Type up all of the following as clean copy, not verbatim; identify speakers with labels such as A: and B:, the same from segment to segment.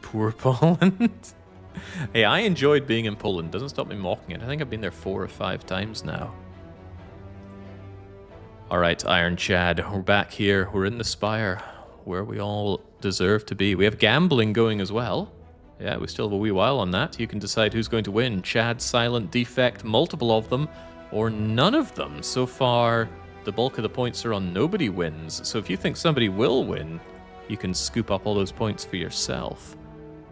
A: Poor Poland. Hey, I enjoyed being in Poland. Doesn't stop me mocking it. I think I've been there 4 or 5 times now. Alright, Iron Chad. We're back here. We're in the Spire, where we all deserve to be. We have gambling going as well. Yeah, we still have a wee while on that. You can decide who's going to win. Chad, Silent, Defect, multiple of them, or none of them. So far, the bulk of the points are on nobody wins. So if you think somebody will win, you can scoop up all those points for yourself.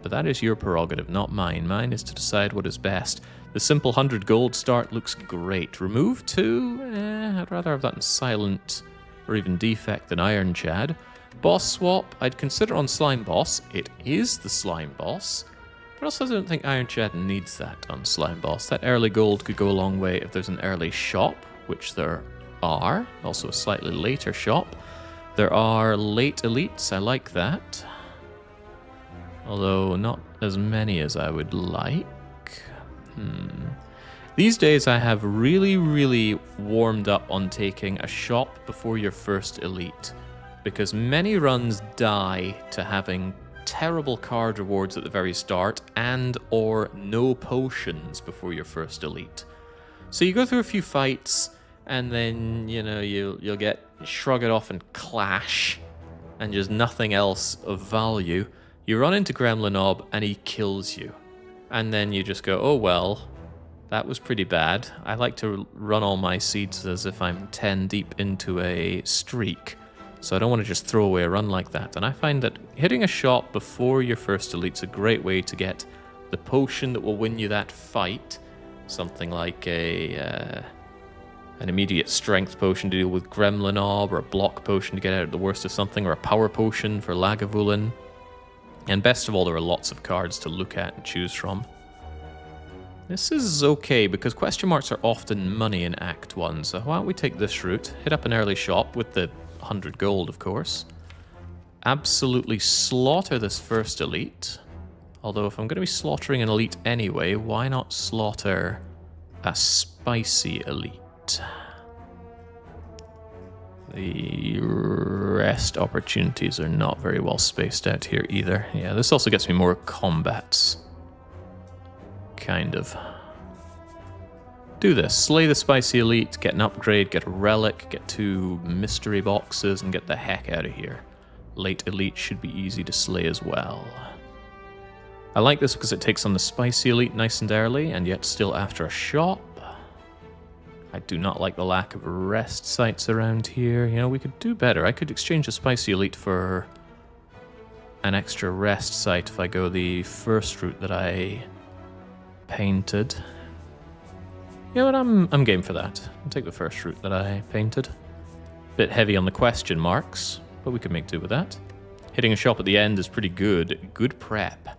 A: But that is your prerogative, not mine. Mine is to decide what is best. The simple 100 gold start looks great. Remove 2? I'd rather have that in Silent or even Defect than Iron Chad. Boss swap, I'd consider on Slime Boss. It is the Slime Boss. But also I don't think Iron Chad needs that on Slime Boss. That early gold could go a long way if there's an early shop, which there are. Also a slightly later shop. There are late elites, I like that. Although not as many as I would like. These days I have really warmed up on taking a shop before your first elite, because many runs die to having terrible card rewards at the very start and or no potions before your first elite. So you go through a few fights and then, you know, you'll get shrug it off and clash and just nothing else of value. You run into Gremlin Knob and he kills you. And then you just go, oh well, that was pretty bad. I like to run all my seeds as if I'm 10 deep into a streak. So I don't want to just throw away a run like that. And I find that hitting a shop before your first elite's a great way to get the potion that will win you that fight. Something like an immediate strength potion to deal with Gremlin Knob, or a block potion to get out of the worst of something, or a power potion for Lagavulin. And best of all, there are lots of cards to look at and choose from. This is okay, because question marks are often money in Act 1, so why don't we take this route, hit up an early shop with the 100 gold, of course. Absolutely slaughter this first elite. Although if I'm going to be slaughtering an elite anyway, why not slaughter a spicy elite? The rest opportunities are not very well spaced out here either. Yeah, this also gets me more combats. Kind of. Do this. Slay the spicy elite, get an upgrade, get a relic, get 2 mystery boxes, and get the heck out of here. Late elite should be easy to slay as well. I like this because it takes on the spicy elite nice and early, and yet still after a shop. I do not like the lack of rest sites around here. You know, we could do better. I could exchange a spicy elite for an extra rest site if I go the first route that I painted. You know what, I'm game for that. I'll take the first route that I painted. Bit heavy on the question marks, but we can make do with that. Hitting a shop at the end is pretty good. Good prep.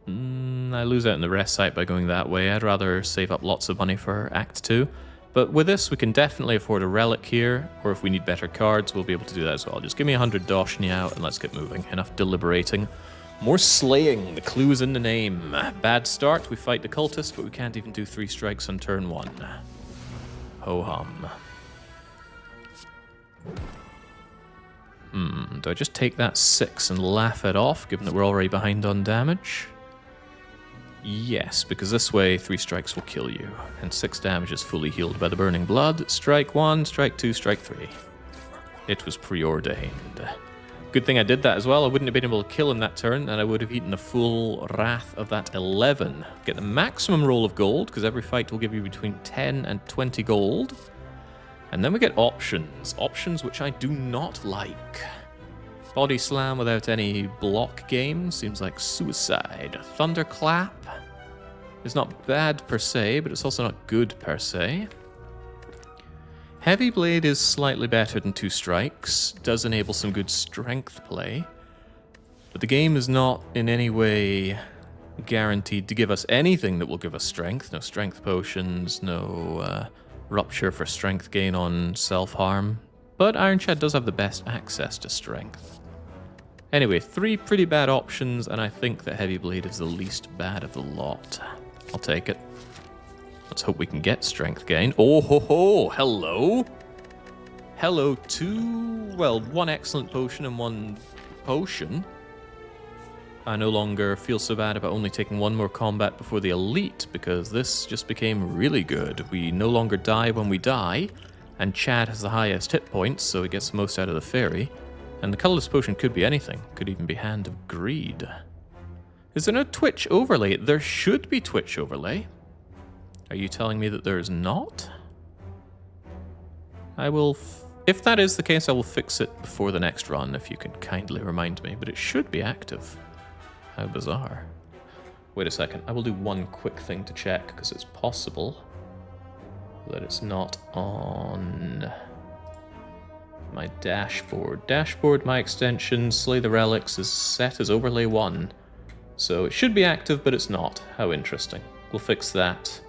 A: I lose out in the rest site by going that way. I'd rather save up lots of money for Act 2. But with this, we can definitely afford a relic here, or if we need better cards, we'll be able to do that as well. Just give me 100 dosh now, and let's get moving. Enough deliberating. More slaying, the clue's in the name. Bad start, we fight the cultist, but we can't even do 3 strikes on turn 1. Ho-hum. Do I just take that 6 and laugh it off, given that we're already behind on damage? Yes, because this way 3 strikes will kill you, and 6 damage is fully healed by the Burning Blood. Strike 1, strike 2, strike 3. It was preordained. Good thing I did that as well. I wouldn't have been able to kill him that turn, and I would have eaten the full wrath of that 11. Get the maximum roll of gold, because every fight will give you between 10 and 20 gold. And then we get options. Options which I do not like. Body Slam without any block game seems like suicide. Thunderclap is not bad per se, but it's also not good per se. Heavy Blade is slightly better than 2 strikes, does enable some good strength play, but the game is not in any way guaranteed to give us anything that will give us strength. No strength potions, no rupture for strength gain on self-harm, but Iron Chad does have the best access to strength. Anyway, 3 pretty bad options, and I think that Heavy Blade is the least bad of the lot. I'll take it. Let's hope we can get strength gain. Oh ho ho! Hello! Hello, 2... well, 1 excellent potion and 1 potion. I no longer feel so bad about only taking one more combat before the elite, because this just became really good. We no longer die when we die, and Chad has the highest hit points, so he gets the most out of the fairy. And the colorless potion could be anything. Could even be Hand of Greed. Is there no Twitch overlay? There should be Twitch overlay. Are you telling me that there is not? I will... If that is the case, I will fix it before the next run, if you can kindly remind me. But it should be active. How bizarre. Wait a second. I will do one quick thing to check, because it's possible that it's not on my dashboard. Dashboard, my extension, Slay the Relics is set as overlay 1. So it should be active, but it's not. How interesting. We'll fix that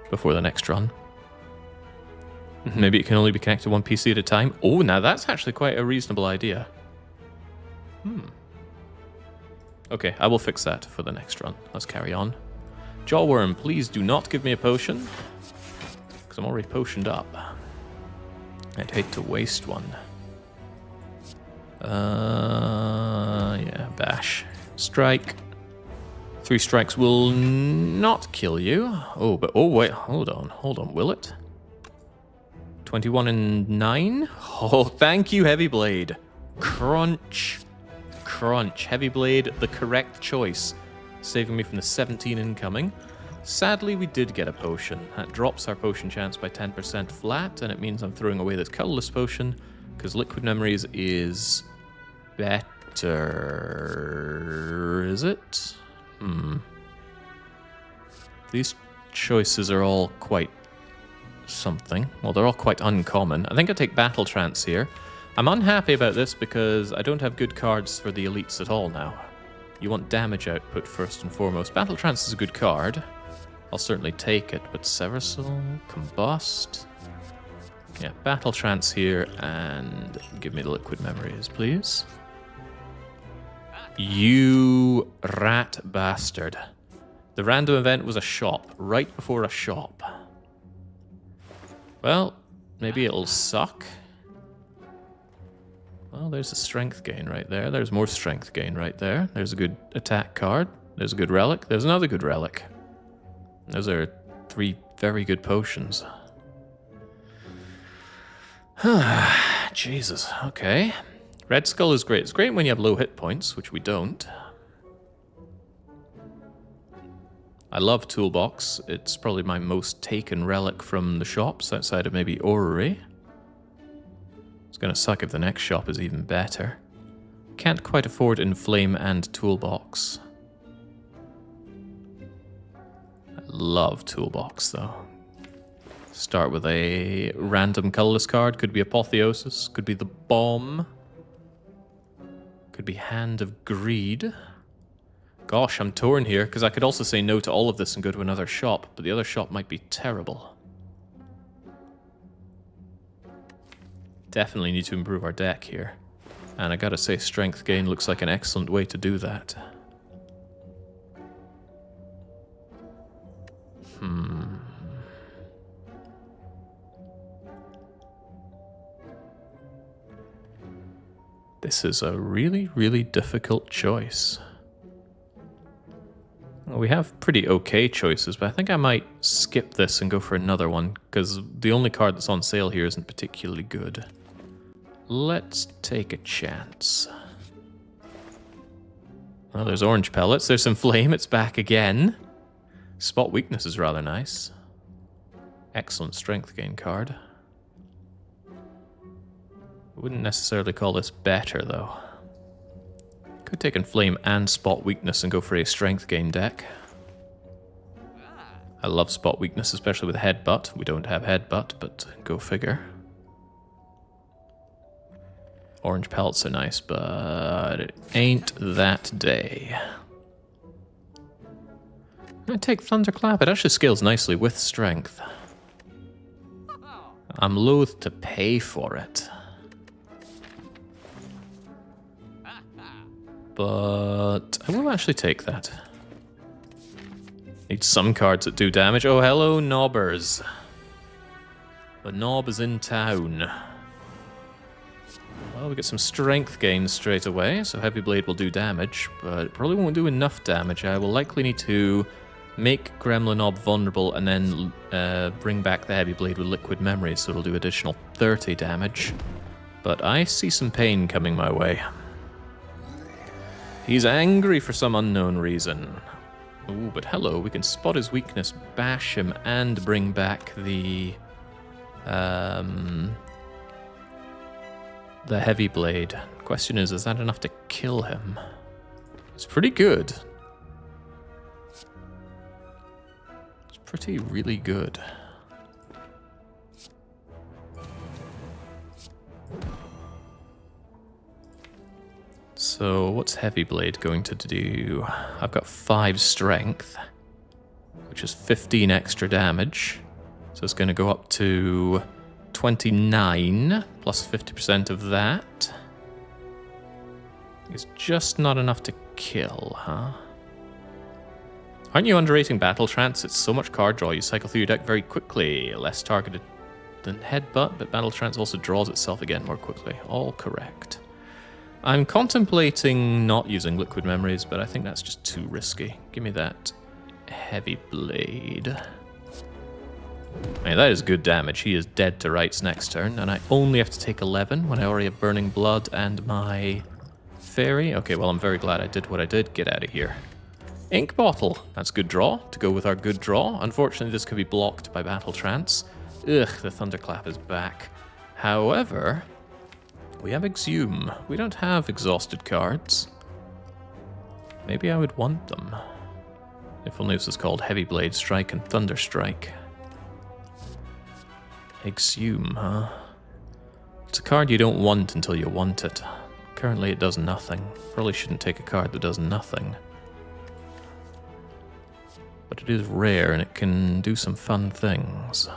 A: before the next run. Maybe it can only be connected to one PC at a time. Oh, now that's actually quite a reasonable idea. Okay, I will fix that for the next run. Let's carry on. Jawworm, please do not give me a potion, because I'm already potioned up. I'd hate to waste one. Yeah, bash. Strike. 3 strikes will not kill you. Oh, but oh wait, hold on, will it? 21 and 9? Oh, thank you, Heavy Blade. Crunch. Crunch. Heavy Blade, the correct choice. Saving me from the 17 incoming. Sadly, we did get a potion. That drops our potion chance by 10% flat, and it means I'm throwing away this colorless potion, because Liquid Memories is better. Is it? These choices are all quite something. Well, they're all quite uncommon. I think I take Battle Trance here. I'm unhappy about this because I don't have good cards for the elites at all now. You want damage output first and foremost. Battle Trance is a good card. I'll certainly take it, but Seversol, Combust. Yeah, Battle Trance here, and give me the Liquid Memories, please. You rat bastard. The random event was a shop, right before a shop. Well, maybe it'll suck. Well, there's a strength gain right there. There's more strength gain right there. There's a good attack card. There's a good relic. There's another good relic. Those are 3 very good potions. Jesus, okay. Red Skull is great. It's great when you have low hit points, which we don't. I love Toolbox. It's probably my most taken relic from the shops, outside of maybe Orrery. It's gonna suck if the next shop is even better. Can't quite afford Inflame and Toolbox. I love Toolbox, though. Start with a random colorless card. Could be Apotheosis. Could be the Bomb. Could be Hand of Greed. Gosh, I'm torn here, because I could also say no to all of this and go to another shop, but the other shop might be terrible. Definitely need to improve our deck here. And I gotta say, Strength Gain looks like an excellent way to do that. This is a really, really difficult choice. Well, we have pretty okay choices, but I think I might skip this and go for another one, because the only card that's on sale here isn't particularly good. Let's take a chance. Well, there's Orange Pellets. There's some Flame. It's back again. Spot Weakness is rather nice. Excellent Strength Gain card. I wouldn't necessarily call this better, though. Could take Inflame and Spot Weakness and go for a Strength Gain deck. I love Spot Weakness, especially with Headbutt. We don't have Headbutt, but go figure. Orange Pellets are nice, but it ain't that day. I take Thunderclap. It actually scales nicely with Strength. I'm loath to pay for it. But I will actually take that. Need some cards that do damage. Oh, hello, Knobbers. The Knob is in town. Well, we get some strength gains straight away, so Heavy Blade will do damage, but it probably won't do enough damage. I will likely need to make Gremlin Knob vulnerable and then bring back the Heavy Blade with Liquid Memory, so it'll do additional 30 damage. But I see some pain coming my way. He's angry for some unknown reason. Ooh, but hello, we can spot his weakness, bash him, and bring back the Heavy Blade. Question is that enough to kill him? It's pretty good. It's pretty really good. So what's Heavy Blade going to do? I've got 5 strength, which is 15 extra damage. So it's going to go up to 29 plus 50% of that. It's just not enough to kill, huh? Aren't you underrating Battle Trance? It's so much card draw. You cycle through your deck very quickly. Less targeted than Headbutt, but Battle Trance also draws itself again more quickly. All correct. I'm contemplating not using Liquid Memories, but I think that's just too risky. Give me that Heavy Blade. I mean, that is good damage. He is dead to rights next turn, and I only have to take 11 when I already have Burning Blood and my Fairy. Okay, well, I'm very glad I did what I did. Get out of here. Ink Bottle. That's good draw to go with our good draw. Unfortunately, this could be blocked by Battle Trance. Ugh, the Thunderclap is back. However, we have Exhume. We don't have exhausted cards. Maybe I would want them. If only this is called Heavy Blade Strike and Thunder Strike. Exhume, huh? It's a card you don't want until you want it. Currently it does nothing. Probably shouldn't take a card that does nothing. But it is rare and it can do some fun things.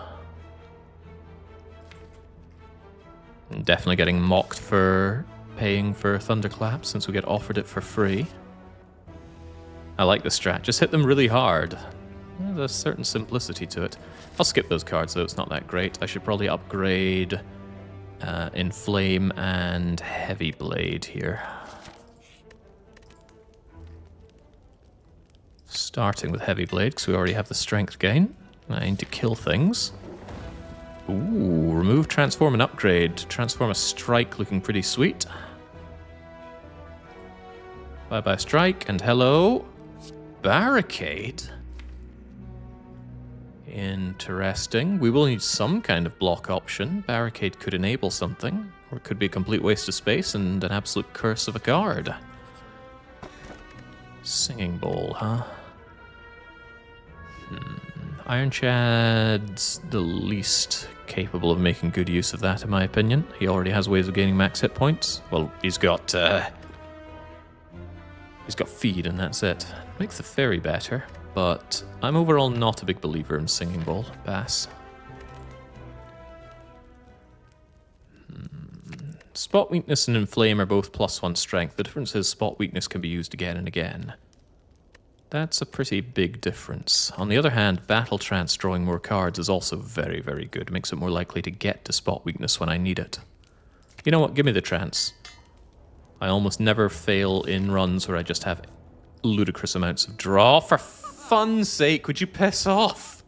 A: I'm definitely getting mocked for paying for Thunderclap since we get offered it for free. I like the strat. Just hit them really hard. There's a certain simplicity to it. I'll skip those cards though, it's not that great. I should probably upgrade Inflame and Heavy Blade here. Starting with Heavy Blade, because we already have the strength gain. I need to kill things. Ooh, remove, transform, and upgrade. Transform a strike looking pretty sweet. Bye-bye strike, and hello. Barricade? Interesting. We will need some kind of block option. Barricade could enable something, or it could be a complete waste of space and an absolute curse of a card. Singing Bowl, huh? Ironclad's the least capable of making good use of that, in my opinion. He already has ways of gaining max hit points. Well, he's got feed, and that's it. Makes the Fairy better, but I'm overall not a big believer in Singing Bowl. Pass. Spot Weakness and Inflame are both +1 strength. The difference is Spot Weakness can be used again and again. That's a pretty big difference. On the other hand, Battle Trance drawing more cards is also very, very good. It makes it more likely to get to Spot Weakness when I need it. You know what? Give me the Trance. I almost never fail in runs where I just have ludicrous amounts of draw. For fun's sake, would you piss off?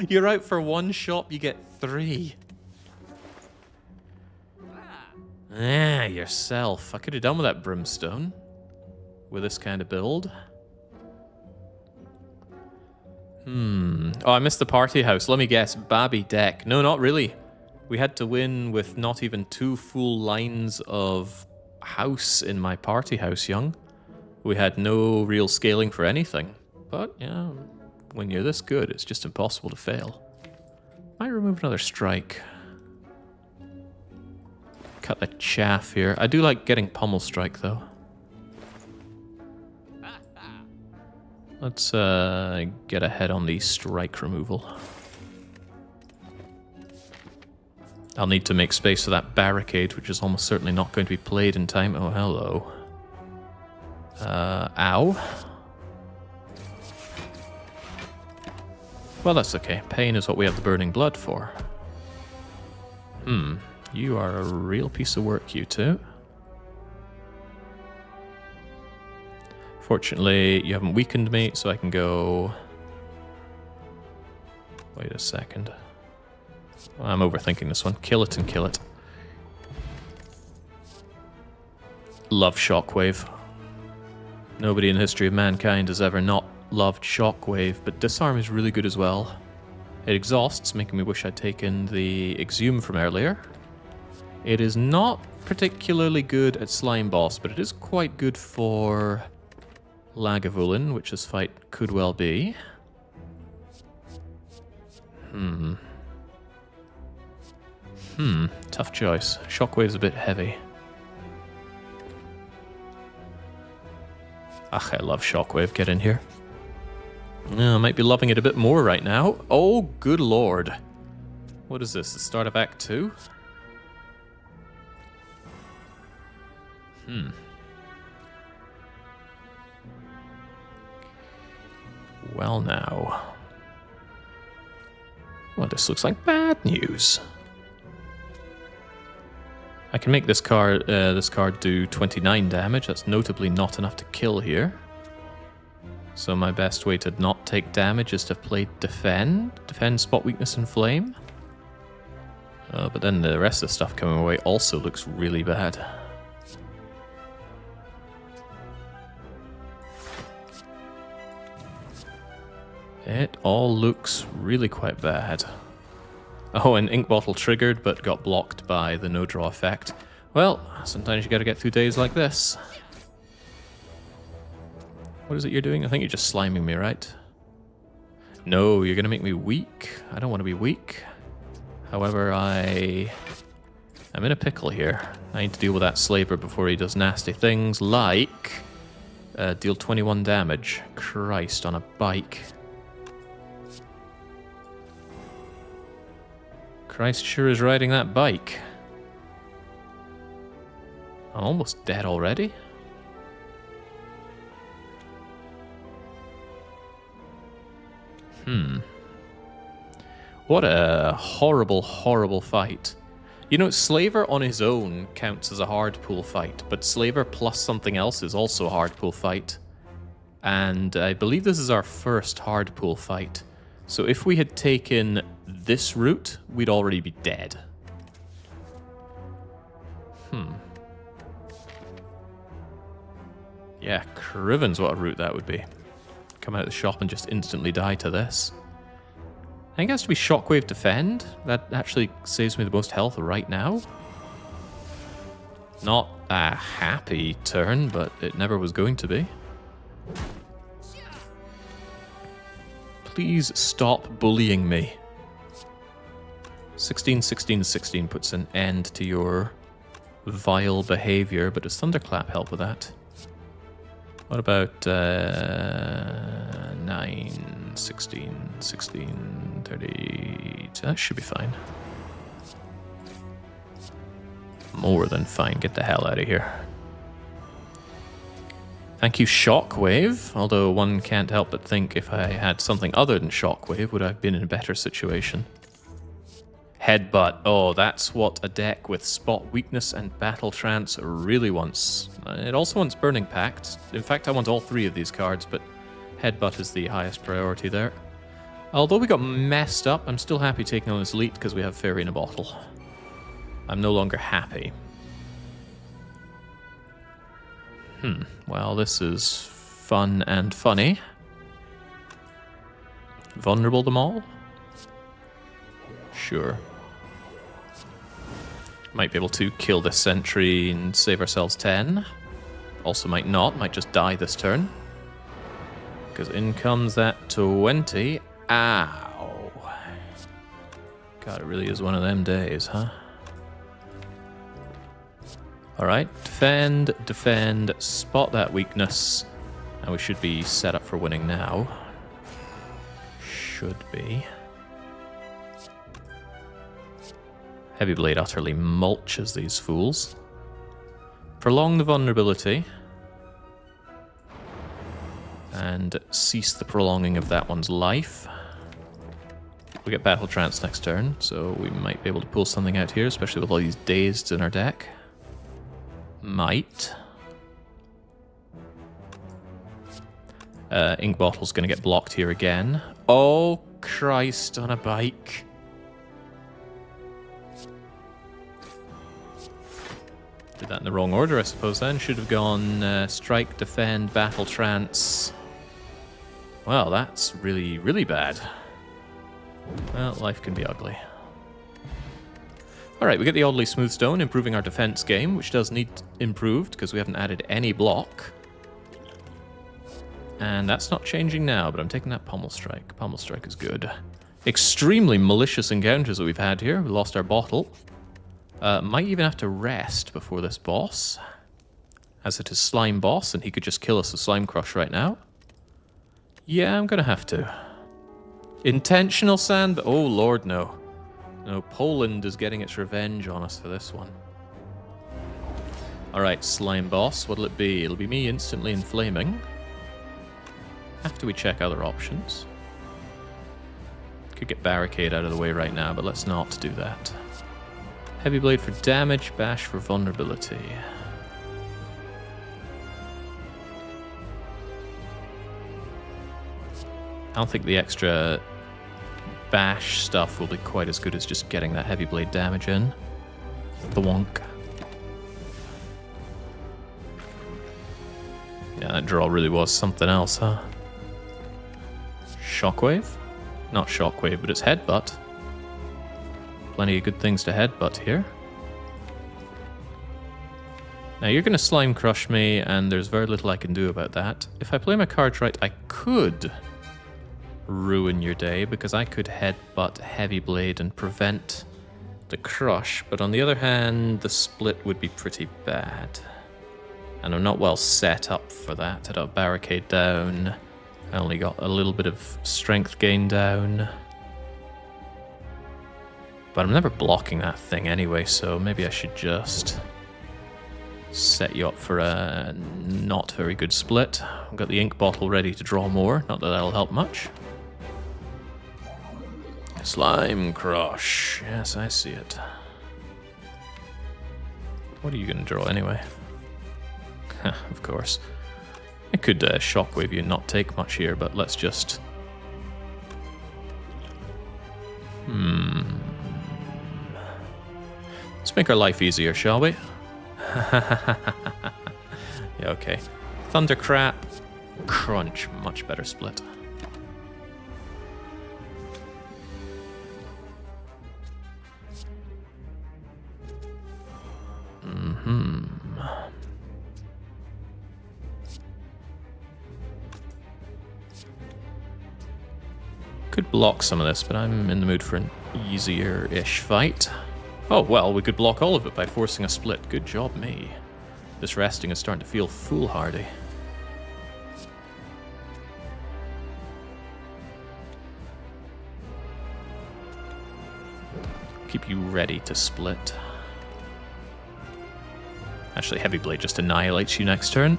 A: You're out for 1 shot, you get 3. Ah, yourself. I could have done with that Brimstone. With this kind of build. Oh, I missed the party house. Let me guess. Babby deck. No, not really. We had to win with not even 2 full lines of house in my party house, young. We had no real scaling for anything. But, yeah, when you're this good, it's just impossible to fail. Might remove another strike. Cut the chaff here. I do like getting Pummel Strike, though. Let's get ahead on the strike removal. I'll need to make space for that Barricade, which is almost certainly not going to be played in time. Oh, hello. Ow. Well, that's okay. Pain is what we have the Burning Blood for. You are a real piece of work, you two. Fortunately, you haven't weakened me, so I can go... Wait a second. I'm overthinking this one. Kill it and kill it. Love Shockwave. Nobody in the history of mankind has ever not loved Shockwave, but Disarm is really good as well. It exhausts, making me wish I'd taken the Exhume from earlier. It is not particularly good at Slime Boss, but it is quite good for Lagavulin, which this fight could well be. Tough choice. Shockwave's a bit heavy. Ach, I love Shockwave. Get in here. I might be loving it a bit more right now. Oh, good lord. What is this? The start of Act 2? Well now. Well, this looks like bad news. I can make this card do 29 damage. That's notably not enough to kill here. So my best way to not take damage is to play Defend. Defend, Spot Weakness, and Flame. But then the rest of the stuff coming away also looks really bad. It all looks really quite bad. Oh, and Ink Bottle triggered, but got blocked by the no-draw effect. Well, sometimes you gotta get through days like this. What is it you're doing? I think you're just sliming me, right? No, you're gonna make me weak. I don't want to be weak. However, I'm in a pickle here. I need to deal with that slaver before he does nasty things like deal 21 damage. Christ, on a bike. Christ sure is riding that bike. I'm almost dead already. What a horrible, horrible fight. You know, Slaver on his own counts as a hard pool fight, but Slaver plus something else is also a hard pool fight. And I believe this is our first hard pool fight. So if we had taken this route, we'd already be dead. Yeah, Crivens, what a route that would be. Come out of the shop and just instantly die to this. I think it has to be Shockwave Defend. That actually saves me the most health right now. Not a happy turn, but it never was going to be. Please stop bullying me. 16, 16, 16 puts an end to your vile behavior, but does Thunderclap help with that? What about 9, 16, 16, 30... That should be fine. More than fine. Get the hell out of here. Thank you, Shockwave. Although one can't help but think if I had something other than Shockwave, would I have been in a better situation. Headbutt. Oh, that's what a deck with Spot Weakness and Battle Trance really wants. It also wants Burning Pact. In fact, I want all three of these cards, but Headbutt is the highest priority there. Although we got messed up, I'm still happy taking on this elite because we have Fairy in a Bottle. I'm no longer happy. Well, this is fun and funny. Vulnerable them all? Sure. Might be able to kill this sentry and save ourselves 10. Also might not, might just die this turn. Because in comes that 20. Ow. God, it really is one of them days, huh? Alright, defend, defend, spot that weakness. And we should be set up for winning now. Should be. Heavy Blade utterly mulches these fools. Prolong the vulnerability. And cease the prolonging of that one's life. We get Battle Trance next turn, so we might be able to pull something out here, especially with all these Dazed in our deck. Might. Ink Bottle's going to get blocked here again. Oh, Christ on a bike. Did that in the wrong order, I suppose, then. Should have gone Strike, Defend, Battle Trance. Well, that's really, really bad. Well, life can be ugly. Alright, we get the Oddly Smooth Stone, improving our defense game, which does need improved because we haven't added any block. And that's not changing now, but I'm taking that Pommel Strike. Pommel Strike is good. Extremely malicious encounters that we've had here. We lost our bottle. Might even have to rest before this boss, as it is Slime Boss, and he could just kill us with Slime Crush right now. Yeah, I'm gonna have to. Intentional sand? Oh, Lord, no. No, Poland is getting its revenge on us for this one. Alright, Slime Boss, what'll it be? It'll be me instantly inflaming. After we check other options. Could get Barricade out of the way right now, but let's not do that. Heavy Blade for damage, Bash for vulnerability. I don't think the extra Bash stuff will be quite as good as just getting that Heavy Blade damage in. The wonk. Yeah, that draw really was something else, huh? Shockwave? Not Shockwave, but it's Headbutt. Plenty of good things to headbutt here. Now you're going to Slime Crush me, and there's very little I can do about that. If I play my cards right, I could ruin your day, because I could headbutt Heavy Blade and prevent the crush, but on the other hand, the split would be pretty bad. And I'm not well set up for that. I don't have Barricade down. I only got a little bit of strength gain down. But I'm never blocking that thing anyway, so maybe I should just set you up for a not very good split. I've got the Ink Bottle ready to draw more, not that that'll help much. Slime Crush. Yes, I see it. What are you going to draw anyway? Of course. I could Shockwave you and not take much here, but let's just... Let's make our life easier, shall we? Yeah, okay. Thundercrap. Crunch. Much better split. Could block some of this, but I'm in the mood for an easier-ish fight. Oh, well, we could block all of it by forcing a split. Good job, me. This resting is starting to feel foolhardy. Keep you ready to split. Actually, Heavy Blade just annihilates you next turn.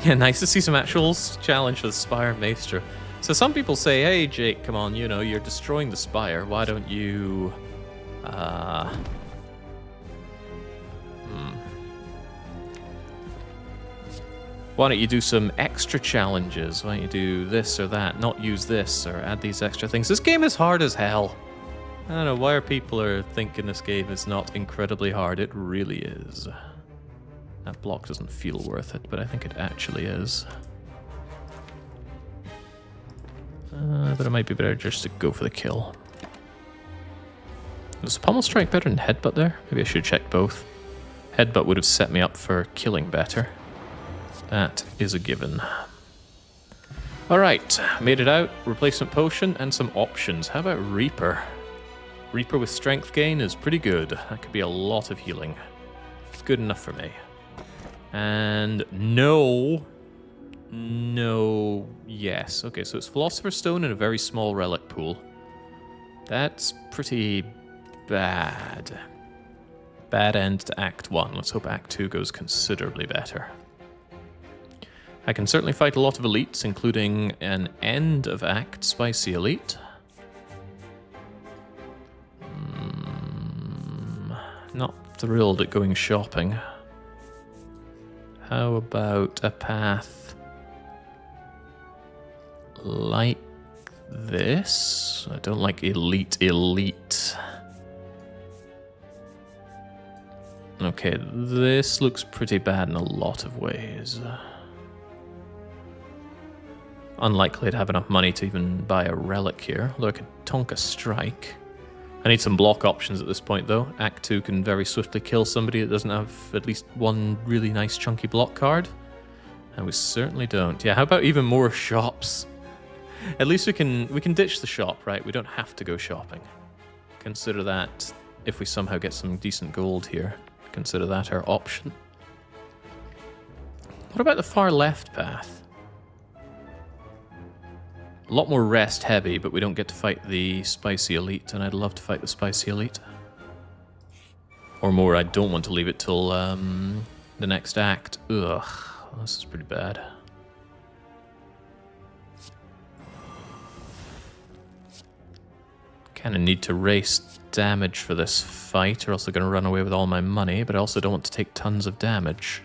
A: Yeah, nice to see some actual challenge for the Spire Maester. So some people say, hey, Jake, come on, you know, you're destroying the Spire. Why don't you... Why don't you do some extra challenges? Why don't you do this or that, not use this, or add these extra things? This game is hard as hell. I don't know why people are thinking this game is not incredibly hard. It really is. That block doesn't feel worth it, but I think it actually is. But it might be better just to go for the kill. Was Pommel Strike better than Headbutt there? Maybe I should check both. Headbutt would have set me up for killing better. That is a given. Alright, made it out. Replacement potion and some options. How about Reaper? Reaper with strength gain is pretty good. That could be a lot of healing. Good enough for me. And no, yes. Okay, so it's Philosopher's Stone and a very small relic pool. That's pretty bad. Bad end to Act 1. Let's hope Act 2 goes considerably better. I can certainly fight a lot of elites, including an end of Act Spicy Elite. Not thrilled at going shopping. How about a path like this? I don't like elite. Okay, this looks pretty bad in a lot of ways. Unlikely to have enough money to even buy a relic here, although I could Tonka Strike. I need some block options at this point, though. Act 2 can very swiftly kill somebody that doesn't have at least one really nice chunky block card. And we certainly don't. Yeah, how about even more shops? At least we can ditch the shop, right? We don't have to go shopping. Consider that, if we somehow get some decent gold here, consider that our option. What about the far left path? A lot more rest heavy, but we don't get to fight the Spicy Elite, and I'd love to fight the Spicy Elite. Or more, I don't want to leave it till the next act. Ugh, this is pretty bad. Kind of need to race damage for this fight, or else they're going to run away with all my money, but I also don't want to take tons of damage.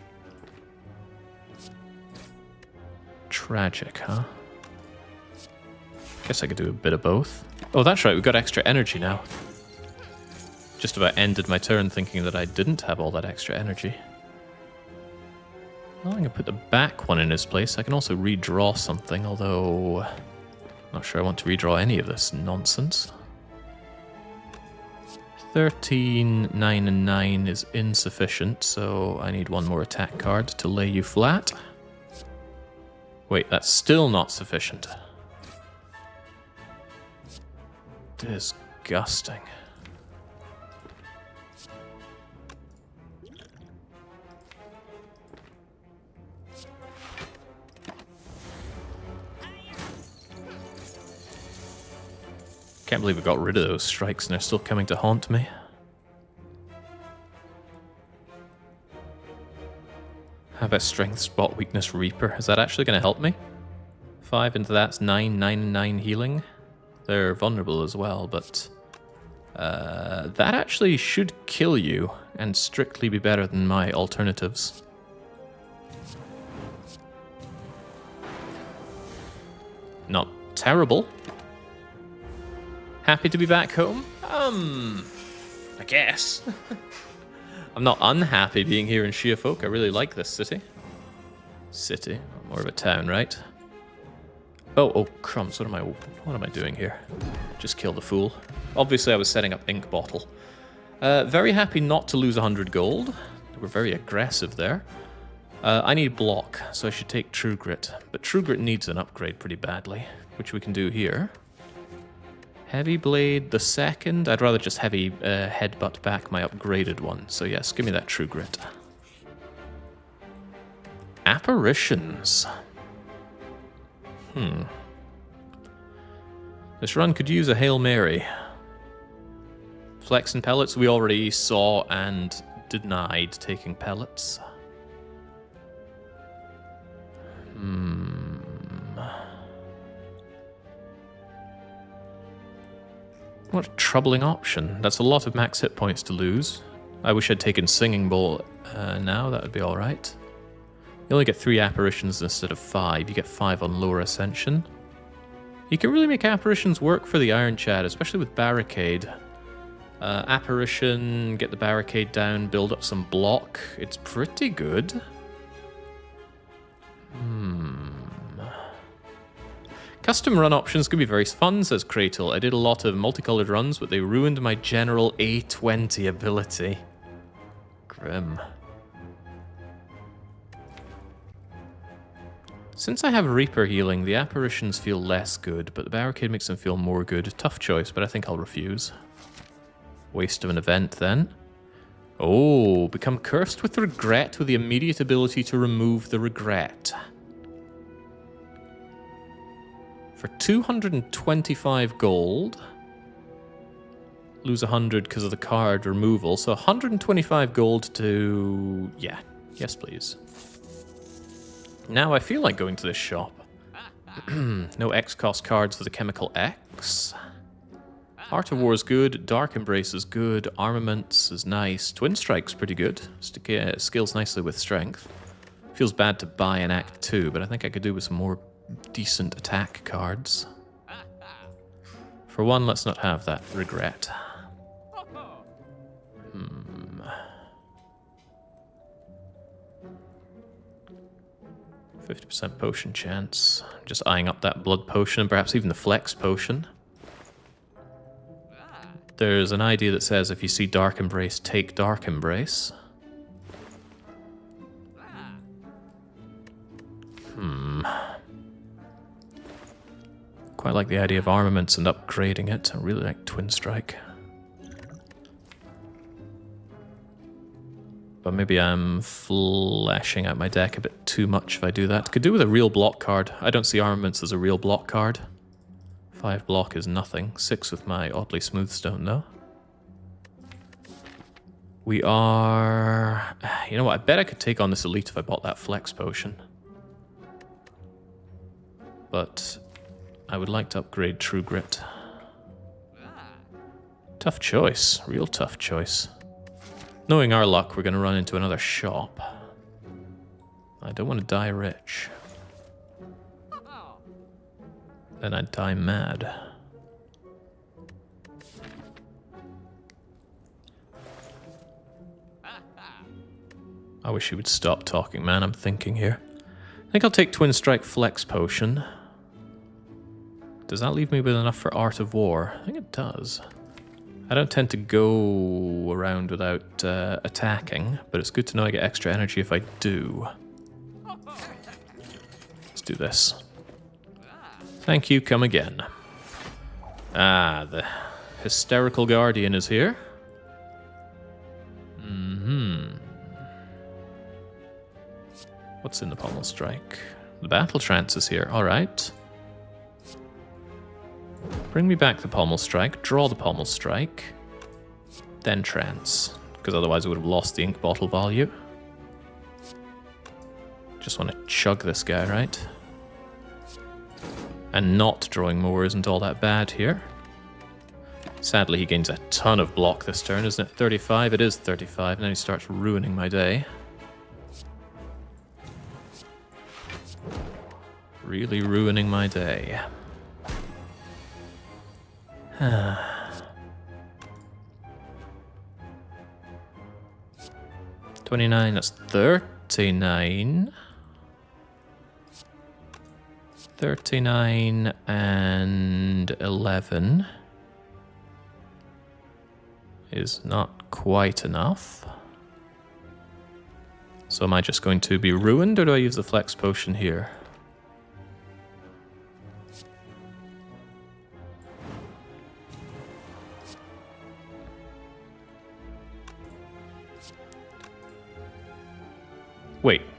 A: Tragic, huh? Guess I could do a bit of both. Oh, that's right, we've got extra energy now. Just about ended my turn thinking that I didn't have all that extra energy. Well, I'm going to put the back one in his place. I can also redraw something, although I'm not sure I want to redraw any of this nonsense. 13, 9, and 9 is insufficient, so I need one more attack card to lay you flat. Wait, that's still not sufficient. Disgusting. Can't believe we got rid of those strikes and they're still coming to haunt me. How about Strength, Spot, Weakness, Reaper? Is that actually going to help me? 5 into that's 9, 9, and 9 healing. They're vulnerable as well, but that actually should kill you and strictly be better than my alternatives. Not terrible. Happy to be back home? I guess. I'm not unhappy being here in Sheerfolk. I really like this city. City, more of a town, right? Oh, crumbs, what am I doing here? Just kill the fool. Obviously I was setting up Ink Bottle. Very happy not to lose 100 gold. We're very aggressive there. I need block, so I should take True Grit. But True Grit needs an upgrade pretty badly, which we can do here. Heavy Blade the second. I'd rather just heavy headbutt back my upgraded one. So yes, give me that True Grit. Apparitions. This run could use a Hail Mary. Flex and pellets we already saw and denied taking pellets. What a troubling option. That's a lot of max hit points to lose. I wish I'd taken Singing Bowl now, that would be alright. You only get 3 apparitions instead of 5. You get 5 on lower ascension. You can really make apparitions work for the Ironclad, especially with Barricade. Apparition, get the barricade down, build up some block. It's pretty good. Custom run options can be very fun, says Kratel. I did a lot of multicolored runs, but they ruined my general A20 ability. Grim. Since I have Reaper healing, the apparitions feel less good, but the barricade makes them feel more good. Tough choice, but I think I'll refuse. Waste of an event, then. Oh, become cursed with regret with the immediate ability to remove the regret. For 225 gold, lose 100 because of the card removal, so 125 gold to... yeah, yes please. Now I feel like going to this shop. No X-Cost cards for the Chemical X. Art of War is good, Dark Embrace is good, Armaments is nice, Twin Strike's pretty good, scales nicely with Strength. Feels bad to buy an Act 2, but I think I could do with some more decent attack cards. For one, let's not have that regret. 50% potion chance. Just eyeing up that blood potion and perhaps even the flex potion. There's an idea that says if you see Dark Embrace, take Dark Embrace. Quite like the idea of armaments and upgrading it. I really like Twin Strike. But maybe I'm fleshing out my deck a bit too much if I do that. Could do with a real block card. I don't see armaments as a real block card. 5 block is nothing. 6 with my oddly smooth stone though. We are... You know what, I bet I could take on this elite if I bought that flex potion. But I would like to upgrade True Grit. Tough choice, real tough choice. Knowing our luck, we're going to run into another shop. I don't want to die rich. Then I'd die mad. I wish you would stop talking, man. I'm thinking here. I think I'll take Twin Strike Flex Potion. Does that leave me with enough for Art of War? I think it does. I don't tend to go around without attacking, but it's good to know I get extra energy if I do. Let's do this. Thank you, come again. Ah, the Hysterical Guardian is here. What's in the Pommel Strike? The Battle Trance is here, alright. Bring me back the Pommel Strike, draw the Pommel Strike, then Trance, because otherwise I would have lost the ink bottle value. Just want to chug this guy, right? And not drawing more isn't all that bad here. Sadly, he gains a ton of block this turn, isn't it? 35, it is 35, and then he starts ruining my day. Really ruining my day. 29, that's 39. 39 and 11 is not quite enough. So am I just going to be ruined, or do I use the flex potion here?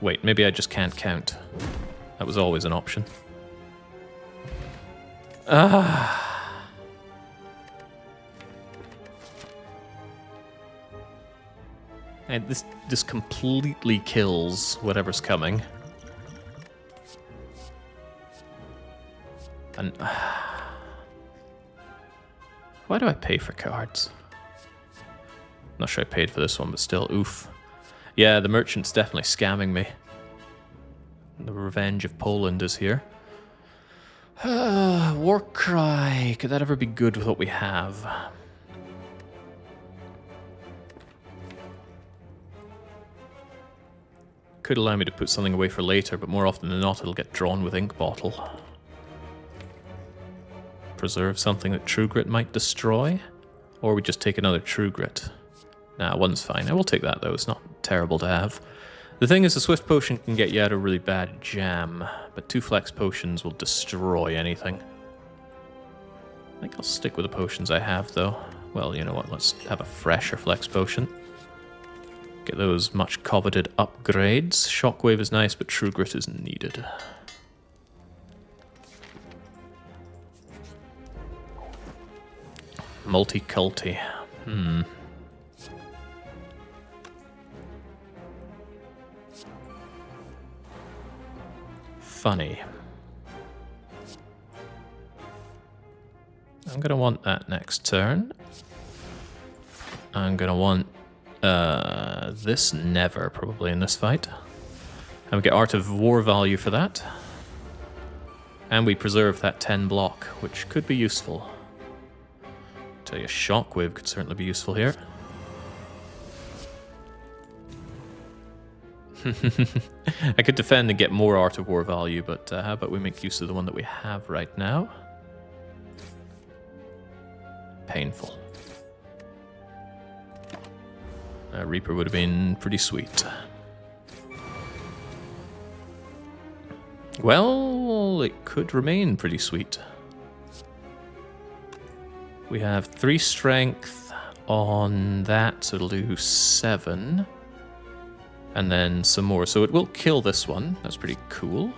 A: Wait, maybe I just can't count. That was always an option. Ah. And this completely kills whatever's coming. And why do I pay for cards? Not sure I paid for this one, but still, oof. Yeah, the merchant's definitely scamming me. The Revenge of Poland is here. Warcry. Could that ever be good with what we have? Could allow me to put something away for later, but more often than not it'll get drawn with ink bottle. Preserve something that True Grit might destroy? Or we just take another True Grit? Nah, one's fine. I will take that though, it's not terrible to have. The thing is, the Swift Potion can get you out of a really bad jam, but 2 Flex Potions will destroy anything. I think I'll stick with the potions I have though. Well, you know what, let's have a fresher Flex Potion. Get those much coveted upgrades. Shockwave is nice, but True Grit is needed. Multi-culti. funny. I'm gonna want that next turn. I'm gonna want this never probably in this fight. And we get Art of War value for that. And we preserve that 10 block, which could be useful. Tell you, Shockwave could certainly be useful here. I could defend and get more Art of War value, but how about we make use of the one that we have right now? Painful. Reaper would have been pretty sweet. Well, it could remain pretty sweet. We have 3 strength on that, so it'll do 7. And then some more. So it will kill this one. That's pretty cool.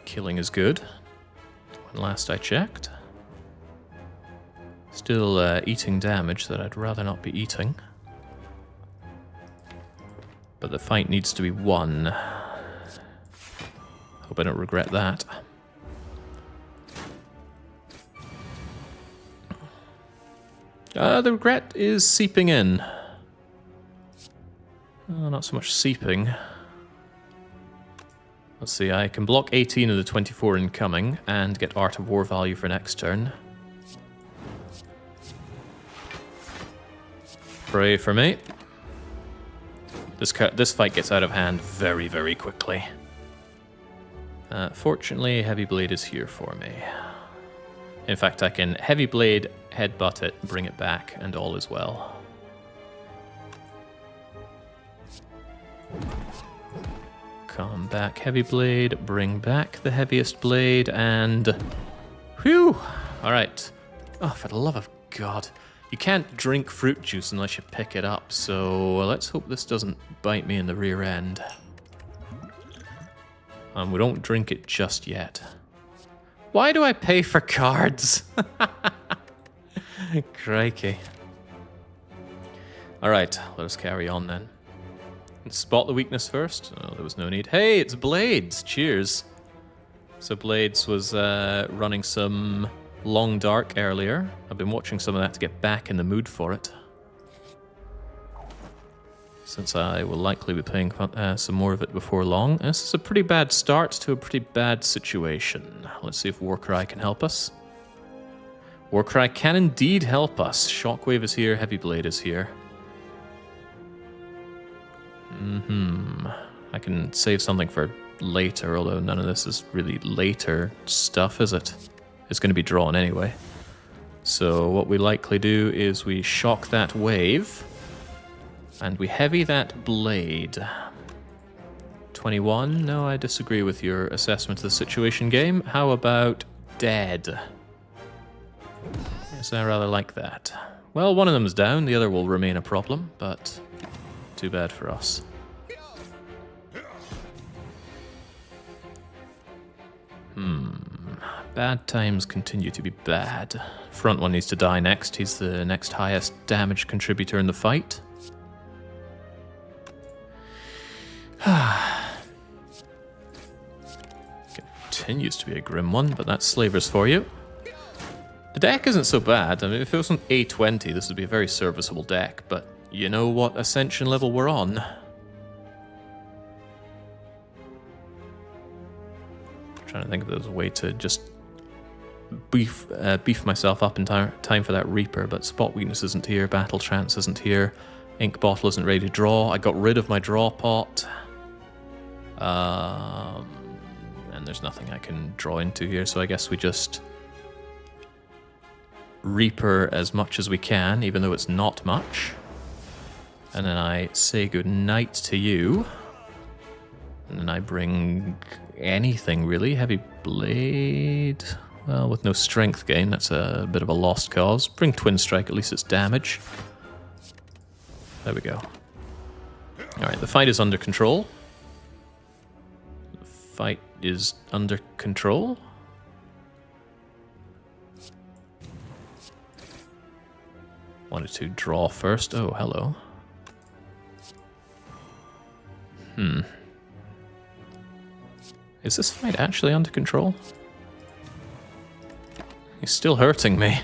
A: Killing is good. When last I checked. Still eating damage that I'd rather not be eating. But the fight needs to be won. Hope I don't regret that. The regret is seeping in. Oh, not so much seeping. Let's see, I can block 18 of the 24 incoming and get Art of War value for next turn. Pray for me. This fight gets out of hand very, very quickly. Fortunately, Heavy Blade is here for me. In fact, I can Heavy Blade, headbutt it, bring it back, and all is well. Come back, Heavy Blade, bring back the heaviest blade, and... Whew! Alright. Oh, for the love of God. You can't drink fruit juice unless you pick it up, so let's hope this doesn't bite me in the rear end. And we don't drink it just yet. Why do I pay for cards? Crikey. Alright, let us carry on then. Spot the weakness first? Oh, there was no need. Hey, it's Blades! Cheers! So Blades was running some Long Dark earlier. I've been watching some of that to get back in the mood for it. Since I will likely be playing some more of it before long. This is a pretty bad start to a pretty bad situation. Let's see if Warcry can help us. Warcry can indeed help us. Shockwave is here, Heavy Blade is here. I can save something for later, although none of this is really later stuff, is it? It's going to be drawn anyway. So what we likely do is we shock that wave, and we heavy that blade. 21? No, I disagree with your assessment of the situation, game. How about dead? Yes, I rather like that. Well, one of them is down, the other will remain a problem, but too bad for us. Bad times continue to be bad. Front one needs to die next. He's the next highest damage contributor in the fight. Continues to be a grim one, but that's Slavers for you. The deck isn't so bad. I mean, if it was on A20, this would be a very serviceable deck, but you know what Ascension level we're on. I'm trying to think if there's a way to just beef myself up in time for that Reaper, but Spot Weakness isn't here, Battle Trance isn't here, Ink Bottle isn't ready to draw. I got rid of my draw pot. And there's nothing I can draw into here, so I guess we just Reaper as much as we can, even though it's not much. And then I say goodnight to you. And then I bring anything, really. Heavy Blade. Well, with no strength gain, that's a bit of a lost cause. Bring Twin Strike, at least it's damage. There we go. Alright, the fight is under control. The fight is under control. Wanted to draw first. Oh, hello. Is this fight actually under control? He's still hurting me.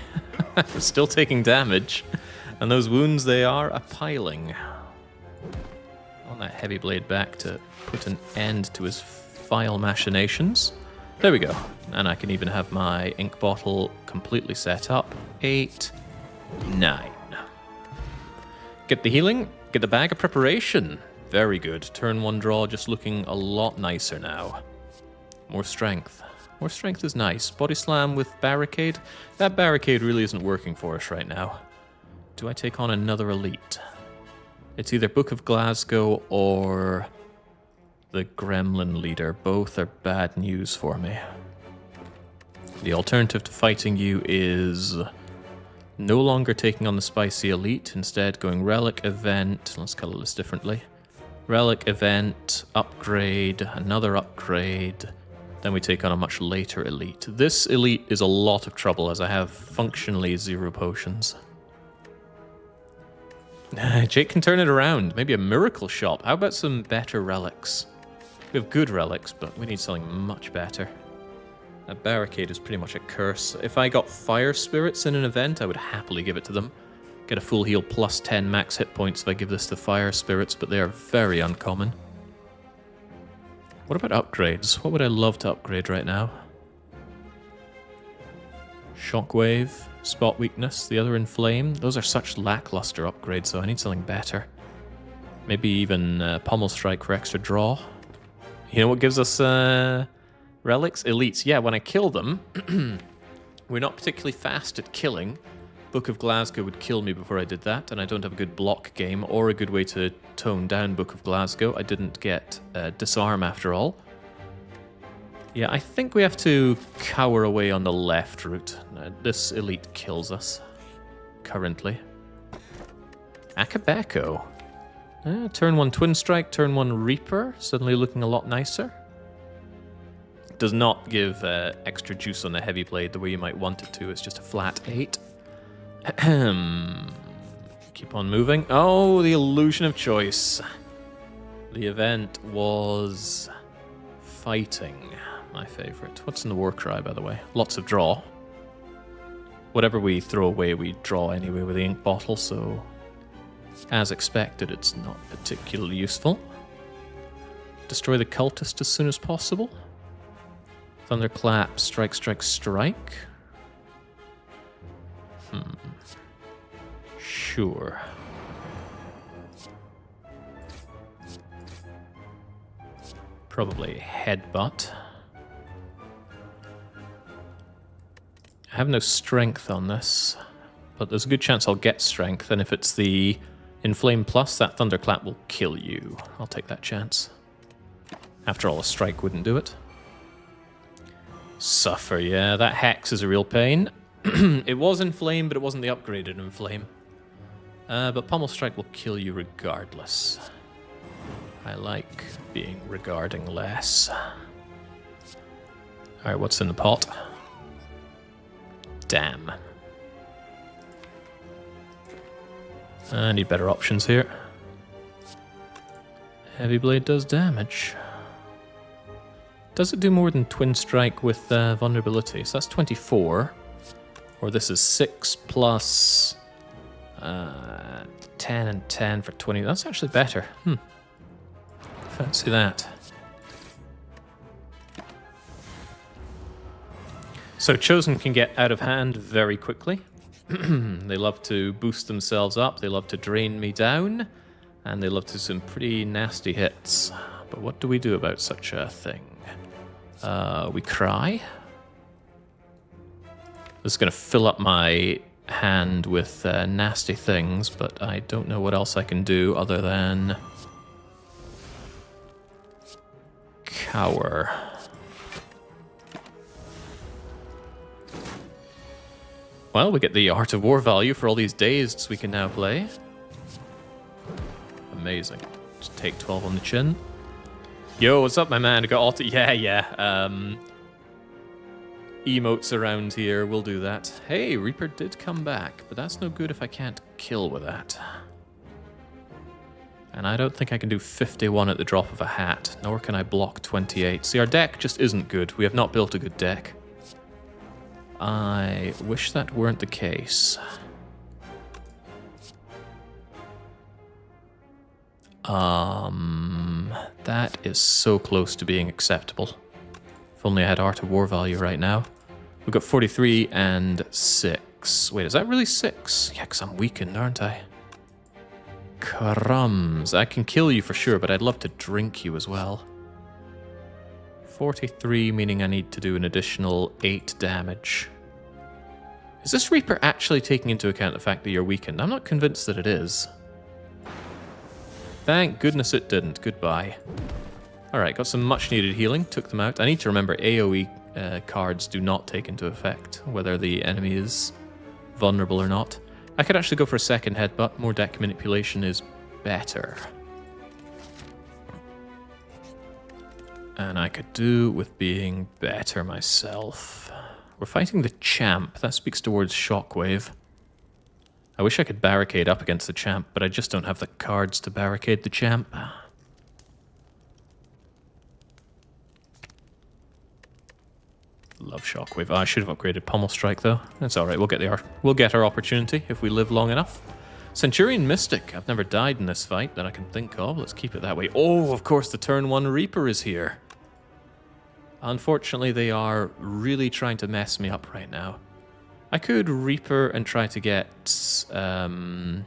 A: I'm still taking damage. And those wounds, they are a-piling. I want that heavy blade back to put an end to his vile machinations. There we go. And I can even have my ink bottle completely set up. 8, 9. Get the healing, get the bag of preparation. Very good. Turn 1 draw, just looking a lot nicer now. More strength. More strength is nice. Body slam with barricade. That barricade really isn't working for us right now. Do I take on another elite? It's either Book of Glasgow or the Gremlin leader. Both are bad news for me. The alternative to fighting you is no longer taking on the spicy elite, instead going relic, event, let's color this differently. Relic, event, upgrade, another upgrade, then we take on a much later elite. This elite is a lot of trouble as I have functionally 0 potions. Jake can turn it around. Maybe a miracle shop. How about some better relics? We have good relics, but we need something much better. A barricade is pretty much a curse. If I got fire spirits in an event, I would happily give it to them. Get a full heal plus 10 max hit points if I give this to fire spirits, but they are very uncommon. What about upgrades? What would I love to upgrade right now? Shockwave, spot weakness, the other inflame. Those are such lackluster upgrades, so I need something better. Maybe even pommel strike for extra draw. You know what gives us relics? Elites. Yeah, when I kill them, we're not particularly fast at killing. Book of Glasgow would kill me before I did that, and I don't have a good block game or a good way to tone down Book of Glasgow. I didn't get disarm after all. Yeah, I think we have to cower away on the left route. This elite kills us, currently. Akabeko. Turn 1 Twin Strike, turn 1 Reaper. Suddenly looking a lot nicer. Does not give extra juice on the heavy blade the way you might want it to. It's just a flat 8. Keep on moving. Oh, the illusion of choice. The event was fighting, my favorite. What's in the war cry, by the way? Lots of draw. Whatever we throw away, we draw anyway with the ink bottle, so as expected, it's not particularly useful. Destroy the cultist as soon as possible. Thunderclap, strike, strike, strike. Sure. Probably headbutt. I have no strength on this, but there's a good chance I'll get strength, and if it's the Inflame Plus, that Thunderclap will kill you. I'll take that chance. After all, a strike wouldn't do it. Suffer, yeah, that Hex is a real pain. It was Inflame, but it wasn't the upgraded Inflame. But Pommel Strike will kill you regardless. I like being regarding less. Alright, what's in the pot? Damn. I need better options here. Heavy Blade does damage. Does it do more than Twin Strike with vulnerability? So that's 24. Or this is 6 plus 10 and 10 for 20. That's actually better. Fancy that. So Chosen can get out of hand very quickly. They love to boost themselves up. They love to drain me down. And they love to do some pretty nasty hits. But what do we do about such a thing? We cry. This is going to fill up my hand with nasty things, but I don't know what else I can do other than cower. Well, we get the Art of War value for all these dazeds we can now play. Amazing. Just take 12 on the chin. Yo, what's up, my man? I got auto. Yeah. emotes around here. We'll do that. Hey, Reaper did come back, but that's no good if I can't kill with that. And I don't think I can do 51 at the drop of a hat, nor can I block 28. See, our deck just isn't good. We have not built a good deck. I wish that weren't the case. That is so close to being acceptable. If only I had Art of War value right now. We've got 43 and 6. Wait, is that really 6? Yeah, because I'm weakened, aren't I? Crumbs. I can kill you for sure, but I'd love to drink you as well. 43, meaning I need to do an additional 8 damage. Is this Reaper actually taking into account the fact that you're weakened? I'm not convinced that it is. Thank goodness it didn't. Goodbye. Alright, got some much needed healing. Took them out. I need to remember AoE cards do not take into effect whether the enemy is vulnerable or not. I could actually go for a second headbutt. More deck manipulation is better. And I could do with being better myself. We're fighting the champ. That speaks towards Shockwave. I wish I could barricade up against the champ, but I just don't have the cards to barricade the champ. Love Shockwave. Oh, I should have upgraded Pummel Strike, though. That's alright, we'll get our opportunity if we live long enough. Centurion Mystic. I've never died in this fight that I can think of. Let's keep it that way. Oh, of course, the turn 1 Reaper is here. Unfortunately, they are really trying to mess me up right now. I could Reaper and try to get... Well,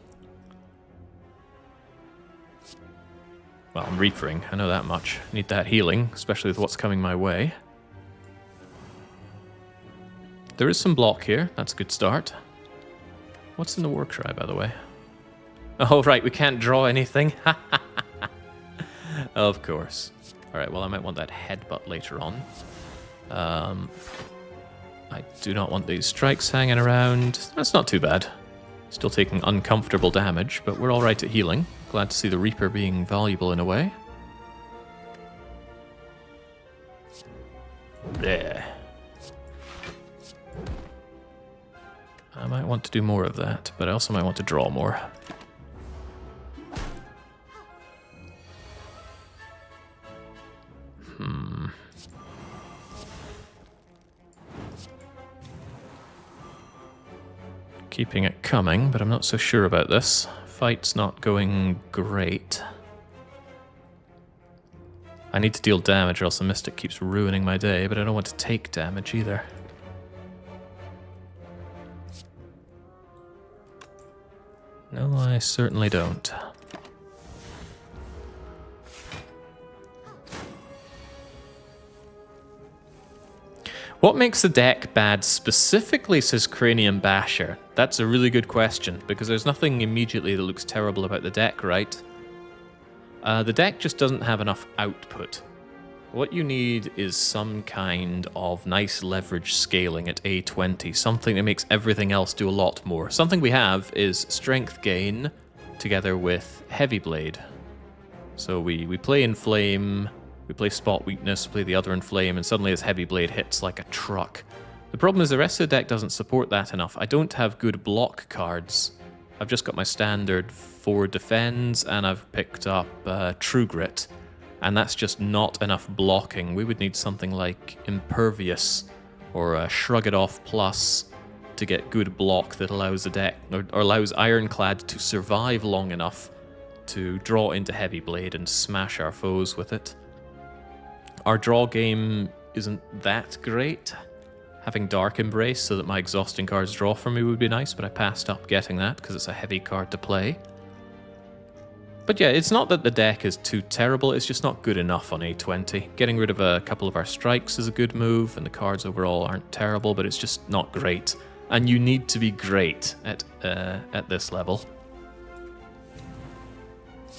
A: I'm Reapering, I know that much. Need that healing, especially with what's coming my way. There is some block here. That's a good start. What's in the war cry, by the way? Oh, right, we can't draw anything. Of course. Alright, well, I might want that headbutt later on. I do not want these strikes hanging around. That's not too bad. Still taking uncomfortable damage, but we're alright at healing. Glad to see the Reaper being valuable in a way. There. I might want to do more of that, but I also might want to draw more. Keeping it coming, but I'm not so sure about this. Fight's not going great. I need to deal damage or else the Mystic keeps ruining my day, but I don't want to take damage either. No, I certainly don't. What makes the deck bad specifically, says Cranium Basher? That's a really good question, because there's nothing immediately that looks terrible about the deck, right? The deck just doesn't have enough output. What you need is some kind of nice leverage scaling at A20, something that makes everything else do a lot more. Something we have is strength gain together with Heavy Blade. So we play Inflame, we play Spot Weakness, play the other Inflame, and suddenly his Heavy Blade hits like a truck. The problem is the rest of the deck doesn't support that enough. I don't have good block cards. I've just got my standard 4 defends, and I've picked up True Grit. And that's just not enough blocking. We would need something like Impervious or Shrug It Off Plus to get good block that allows the deck, or allows Ironclad to survive long enough to draw into Heavy Blade and smash our foes with it. Our draw game isn't that great. Having Dark Embrace so that my exhausting cards draw for me would be nice, but I passed up getting that because it's a heavy card to play. But yeah, it's not that the deck is too terrible, it's just not good enough on A20. Getting rid of a couple of our strikes is a good move, and the cards overall aren't terrible, but it's just not great. And you need to be great at this level.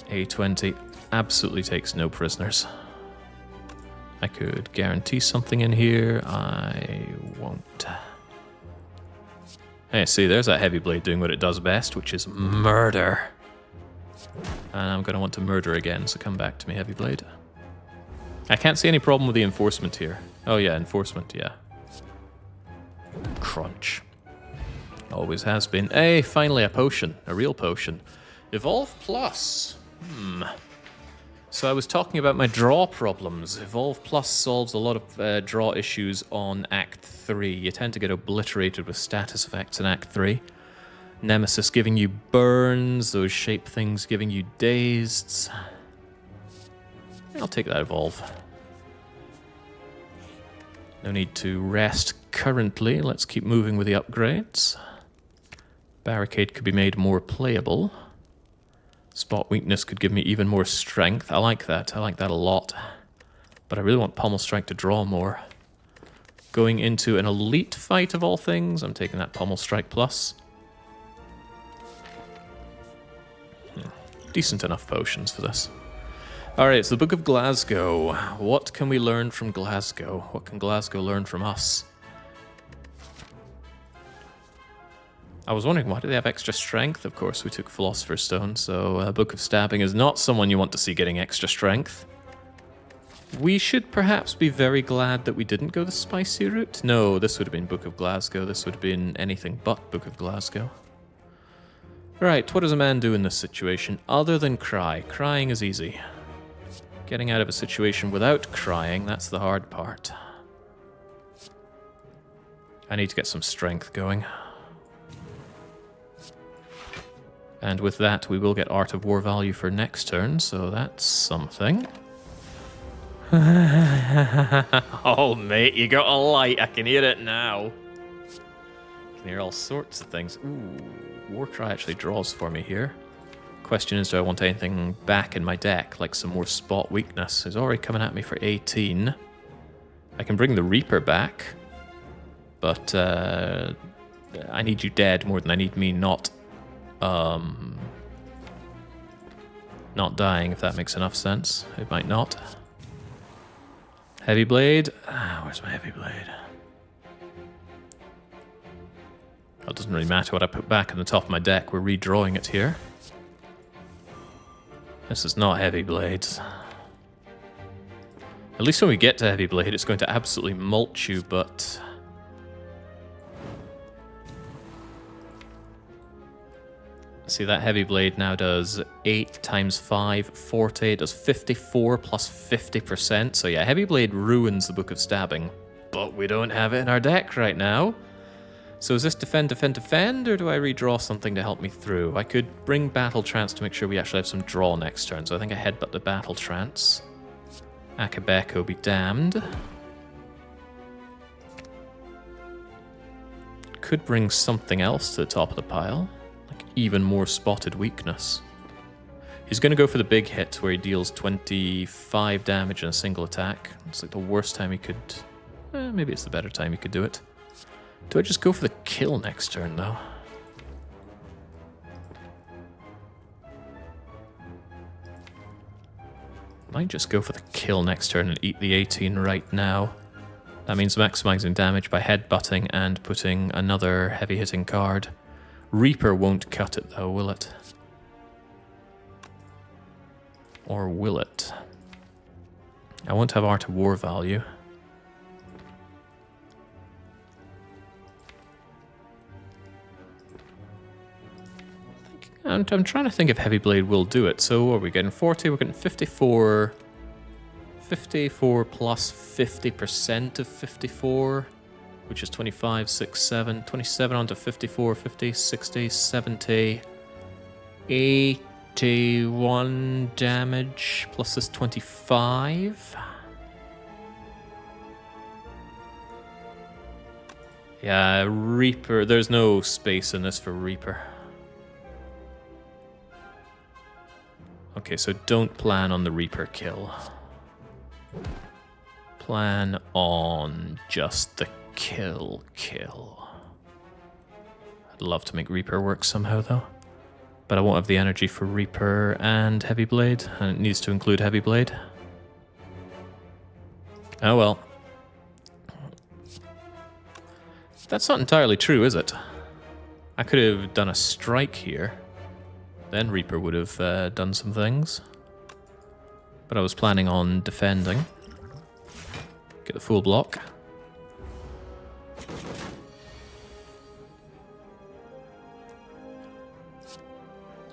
A: A20 absolutely takes no prisoners. I could guarantee something in here, I won't. Hey, see, there's that Heavy Blade doing what it does best, which is murder. And I'm going to want to murder again, so come back to me, Heavy Blade. I can't see any problem with the enforcement here. Oh yeah, enforcement, yeah. Crunch. Always has been. Hey, finally a potion. A real potion. Evolve Plus. So I was talking about my draw problems. Evolve Plus solves a lot of draw issues on Act 3. You tend to get obliterated with status effects in Act 3. Nemesis giving you burns, those shape things giving you dazed. I'll take that Evolve. No need to rest currently. Let's keep moving with the upgrades. Barricade could be made more playable. Spot Weakness could give me even more strength. I like that. I like that a lot. But I really want Pommel Strike to draw more. Going into an elite fight of all things, I'm taking that Pommel Strike Plus. Decent enough potions for this. Alright, it's the Book of Glasgow. What can we learn from Glasgow? What can Glasgow learn from us? I was wondering, why do they have extra strength? Of course, we took Philosopher's Stone, so Book of Stabbing is not someone you want to see getting extra strength. We should perhaps be very glad that we didn't go the spicy route. No, this would have been Book of Glasgow. This would have been anything but Book of Glasgow. Right, what does a man do in this situation other than cry? Crying is easy. Getting out of a situation without crying, that's the hard part. I need to get some strength going. And with that, we will get Art of War value for next turn, so that's something. Oh, mate, you got a light. I can hear it now. I can hear all sorts of things. Ooh, Warcry actually draws for me here. Question is, do I want anything back in my deck, like some more Spot Weakness? It's already coming at me for 18. I can bring the Reaper back, but I need you dead more than I need me not dying, if that makes enough sense. It might not. Heavy Blade. Where's my Heavy Blade? It doesn't really matter what I put back in the top of my deck. We're redrawing it here. This is not Heavy Blades. At least when we get to Heavy Blade, it's going to absolutely mulch you, but... See, that Heavy Blade now does 8 times 5, 40. It does 54 plus 50%. So yeah, Heavy Blade ruins the Book of Stabbing. But we don't have it in our deck right now. So is this defend, defend, defend, or do I redraw something to help me through? I could bring Battle Trance to make sure we actually have some draw next turn. So I think I headbutt the Battle Trance. Akabeko be damned. Could bring something else to the top of the pile. Even more Spotted Weakness. He's going to go for the big hit where he deals 25 damage in a single attack. It's like the worst time he could... maybe it's the better time he could do it. Do I just go for the kill next turn, though? Might just go for the kill next turn and eat the 18 right now. That means maximizing damage by headbutting and putting another heavy-hitting card. Reaper won't cut it, though, will it? Or will it? I won't have Art of War value. I'm trying to think if Heavy Blade will do it. So what are we getting? 40? We're getting 54. 54 plus 50% of 54. Which is 25, 6, 7, 27 onto 54, 50, 60, 70, 81 damage, plus this 25. Yeah, Reaper, there's no space in this for Reaper. Okay, so don't plan on the Reaper kill. Plan on just the kill. I'd love to make Reaper work somehow, though. But I won't have the energy for Reaper and Heavy Blade, and it needs to include Heavy Blade. Oh well. That's not entirely true, is it? I could have done a strike here. Then Reaper would have done some things. But I was planning on defending. Get the full block.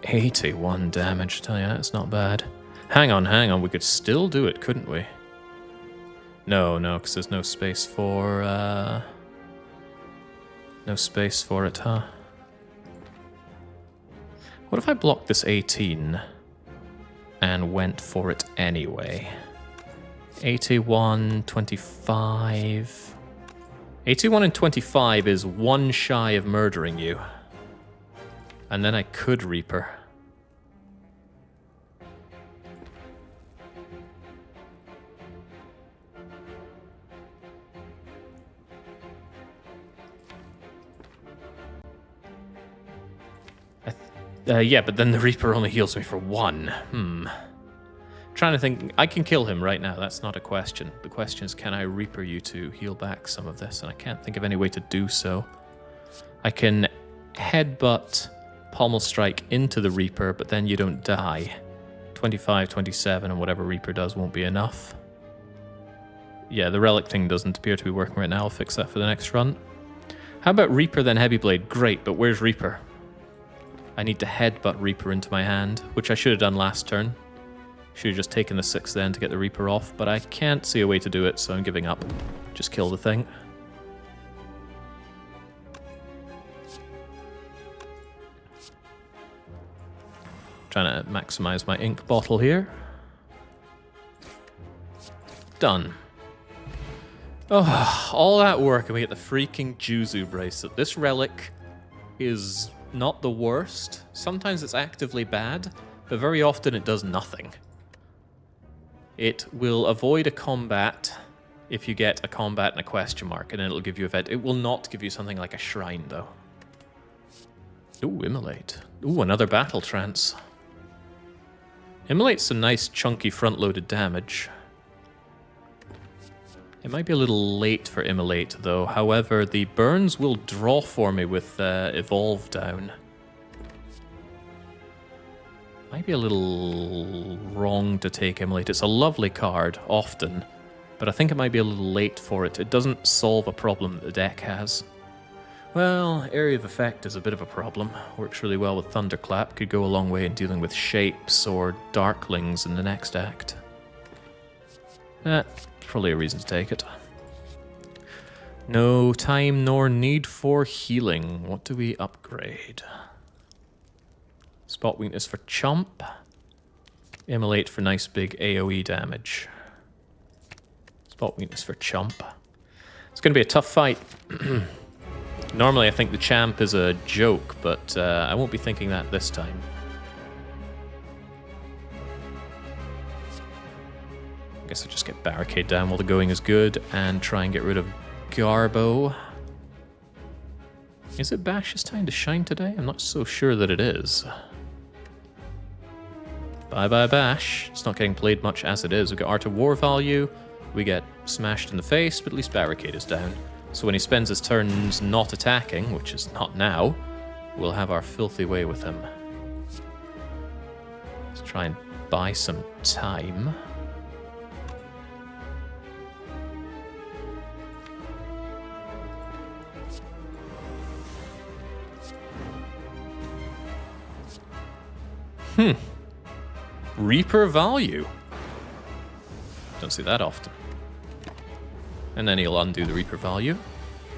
A: 81 damage, tell you, that's not bad. Hang on, we could still do it, couldn't we? No, because there's no space for, no space for it, huh? What if I blocked this 18 and went for it anyway? 81, 25... 81 and 25 is one shy of murdering you. And then I could Reaper. Yeah, but then the Reaper only heals me for 1. Trying to think, I can kill him right now, that's not a question. The question is, can I Reaper you to heal back some of this? And I can't think of any way to do so. I can headbutt Pommel Strike into the Reaper, but then you don't die. 25, 27, and whatever Reaper does won't be enough. Yeah, the Relic thing doesn't appear to be working right now. I'll fix that for the next run. How about Reaper then Heavy Blade? Great, but where's Reaper? I need to headbutt Reaper into my hand, which I should have done last turn. Should have just taken the 6 then to get the Reaper off, but I can't see a way to do it, so I'm giving up. Just kill the thing. Trying to maximize my ink bottle here. Done. Oh, all that work and we get the freaking Juzu bracelet. This relic is not the worst. Sometimes it's actively bad, but very often it does nothing. It will avoid a combat if you get a combat and a question mark, and then it'll give you a event. It will not give you something like a shrine, though. Ooh, Immolate. Ooh, another Battle Trance. Immolate's some nice, chunky, front-loaded damage. It might be a little late for Immolate, though. However, the burns will draw for me with Evolve down. Might be a little wrong to take Immolate. It's a lovely card, often, but I think it might be a little late for it. It doesn't solve a problem that the deck has. Well, Area of Effect is a bit of a problem. Works really well with Thunderclap. Could go a long way in dealing with Shapes or Darklings in the next act. Probably a reason to take it. No time nor need for healing. What do we upgrade? Spot Weakness for Chump. Immolate for nice big AoE damage. Spot Weakness for Chump. It's going to be a tough fight. Normally I think the champ is a joke, but I won't be thinking that this time. I guess I'll just get Barricade down while the going is good and try and get rid of Garbo. Is it Bash's time to shine today? I'm not so sure that it is. Bye-bye Bash. It's not getting played much as it is. We get Art of War value, we get smashed in the face, but at least Barricade is down. So when he spends his turns not attacking, which is not now, we'll have our filthy way with him. Let's try and buy some time. Reaper value. Don't see that often. And then he'll undo the Reaper value.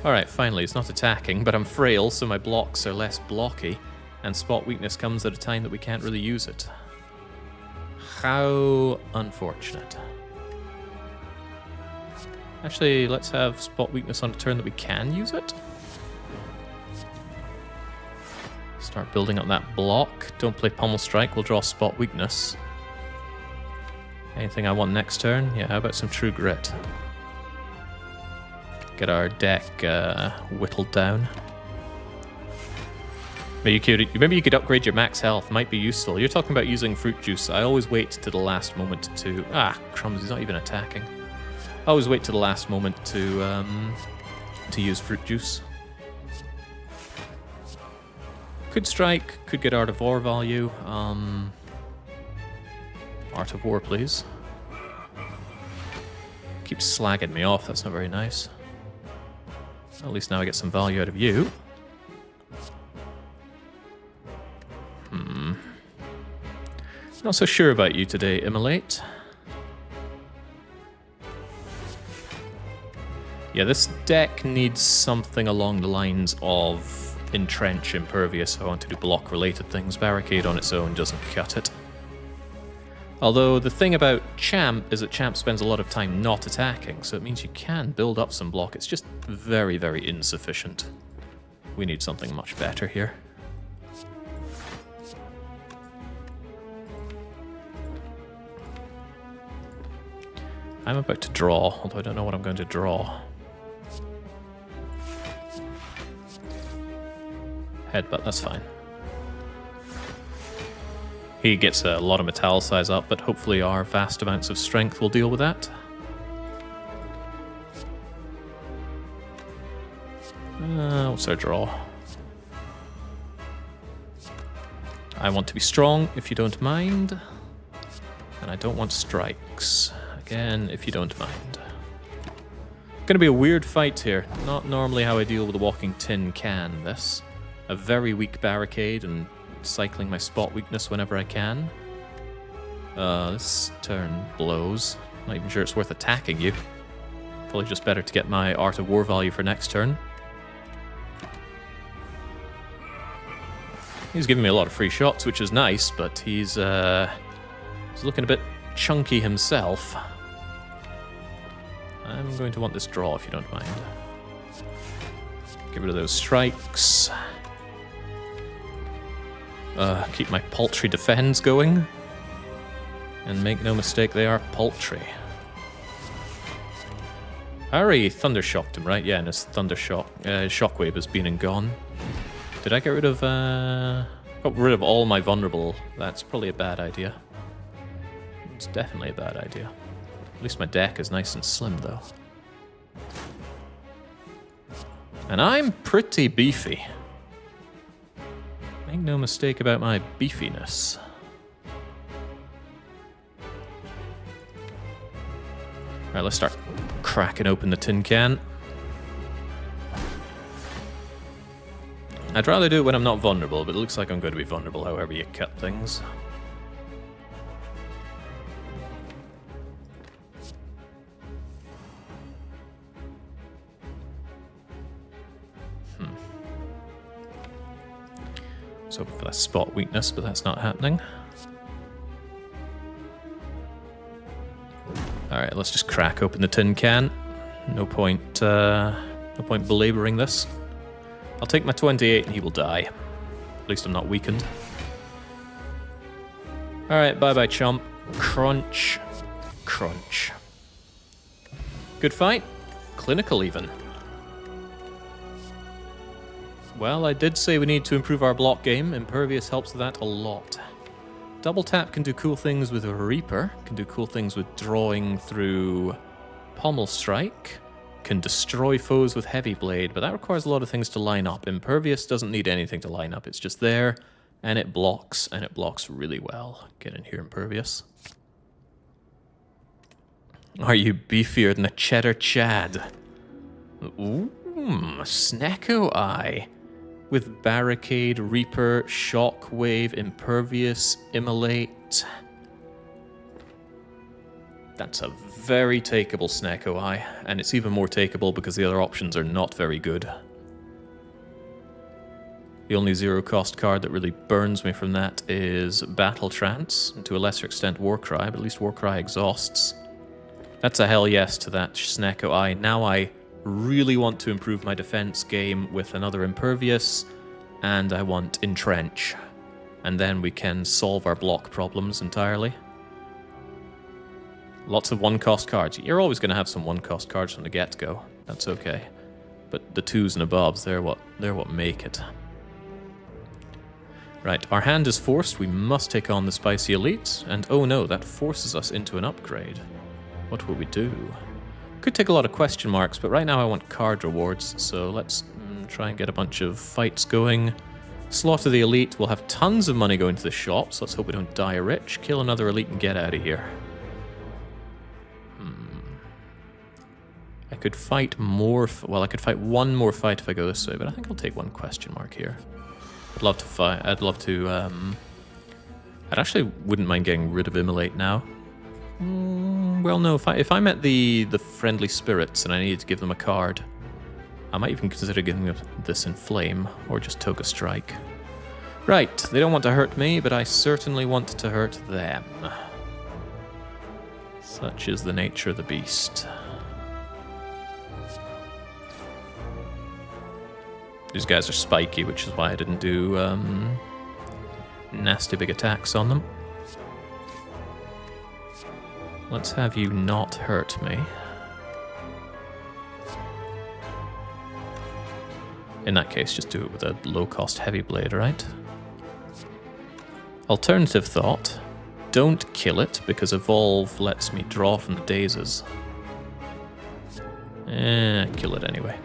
A: Alright, finally, it's not attacking, but I'm frail, so my blocks are less blocky, and Spot Weakness comes at a time that we can't really use it. How unfortunate. Actually, let's have Spot Weakness on a turn that we can use it. Start building up that block. Don't play Pommel Strike, we'll draw Spot Weakness. Anything I want next turn? Yeah, how about some True Grit? Get our deck whittled down. Maybe you could upgrade your max health. Might be useful. You're talking about using Fruit Juice. I always wait to the last moment to... Ah, crumbs, he's not even attacking. I always wait to the last moment to use Fruit Juice. Could strike, could get Art of War value. Art of War, please. Keeps slagging me off, that's not very nice. At least now I get some value out of you. Not so sure about you today, Immolate. Yeah, this deck needs something along the lines of Entrench, Impervious. I want to do block-related things. Barricade on its own doesn't cut it. Although the thing about Champ is that Champ spends a lot of time not attacking, so it means you can build up some block. It's just very, very insufficient. We need something much better here. I'm about to draw, although I don't know what I'm going to draw. Headbutt, that's fine. He gets a lot of metal size up, but hopefully our vast amounts of strength will deal with that. What's our draw? I want to be strong, if you don't mind. And I don't want strikes. Again, if you don't mind. Gonna be a weird fight here. Not normally how I deal with a walking tin can, this. A very weak barricade and cycling my spot weakness whenever I can. This turn blows. Not even sure it's worth attacking you. Probably just better to get my Art of War value for next turn. He's giving me a lot of free shots, which is nice, but he's looking a bit chunky himself. I'm going to want this draw, if you don't mind. Get rid of those strikes. Keep my paltry defense going. And make no mistake, they are paltry. I already Thundershocked him, right? Yeah, and his Shockwave has been and gone. Did I get rid of... got rid of all my vulnerable. That's probably a bad idea. It's definitely a bad idea. At least my deck is nice and slim, though. And I'm pretty beefy. Make no mistake about my beefiness. Alright, let's start cracking open the tin can. I'd rather do it when I'm not vulnerable, but it looks like I'm going to be vulnerable however you cut things. I was hoping for that spot weakness, but that's not happening. Alright, let's just crack open the tin can. No point belaboring this. I'll take my 28 and he will die. At least I'm not weakened. Alright, bye-bye, chump. Crunch. Crunch. Good fight. Clinical, even. Well, I did say we need to improve our block game. Impervious helps with that a lot. Double tap can do cool things with a Reaper, can do cool things with drawing through Pommel Strike, can destroy foes with Heavy Blade, but that requires a lot of things to line up. Impervious doesn't need anything to line up. It's just there, and it blocks really well. Get in here, Impervious. Are you beefier than a Cheddar Chad? Ooh, Snecko Eye. With Barricade, Reaper, Shockwave, Impervious, Immolate. That's a very takeable Snecko Eye, and it's even more takeable because the other options are not very good. The only zero-cost card that really burns me from that is Battle Trance, and to a lesser extent Warcry, but at least Warcry exhausts. That's a hell yes to that Snecko Eye. Now I really want to improve my defense game with another Impervious, and I want Entrench. And then we can solve our block problems entirely. Lots of one-cost cards. You're always going to have some one-cost cards from the get-go. That's okay. But the 2s and above, they're what make it. Right, our hand is forced. We must take on the Spicy Elite. And oh no, that forces us into an upgrade. What will we do? Could take a lot of question marks, but right now I want card rewards, so let's try and get a bunch of fights going. Slaughter the Elite. We'll have tons of money going to the shop, so let's hope we don't die rich. Kill another Elite and get out of here. I could fight more... well, I could fight one more fight if I go this way, but I think I'll take one question mark here. I'd love to fight... I'd love to I actually wouldn't mind getting rid of Immolate now. Well, no, if I met the friendly spirits and I needed to give them a card, I might even consider giving them this Inflame, or just Toga Strike. Right, they don't want to hurt me, but I certainly want to hurt them. Such is the nature of the beast. These guys are spiky, which is why I didn't do nasty big attacks on them. Let's have you not hurt me. In that case, just do it with a low-cost heavy blade, right? Alternative thought, don't kill it, because Evolve lets me draw from the dazes. Kill it anyway.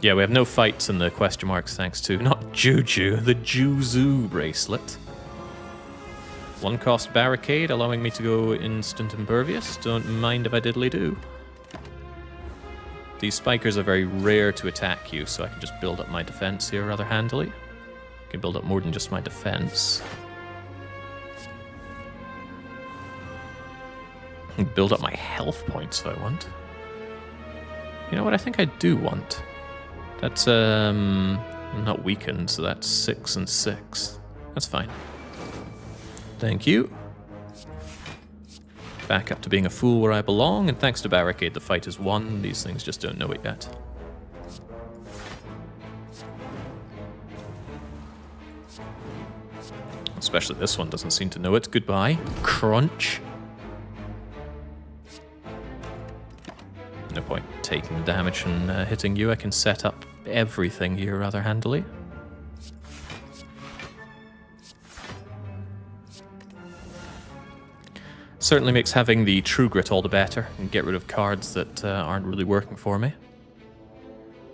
A: Yeah, we have no fights in the question marks thanks to, not Juju, the Juzu bracelet. 1-cost barricade, allowing me to go instant impervious. Don't mind if I diddly do. These spikers are very rare to attack you, so I can just build up my defense here rather handily. I can build up more than just my defense. I can build up my health points if I want. You know what I think I do want? That's, not weakened, so that's 6 and 6. That's fine. Thank you. Back up to being a fool where I belong, and thanks to Barricade, the fight is won. These things just don't know it yet. Especially this one doesn't seem to know it. Goodbye. Crunch. No point taking the damage and hitting you. I can set up everything here rather handily. Certainly makes having the True Grit all the better, and get rid of cards that aren't really working for me.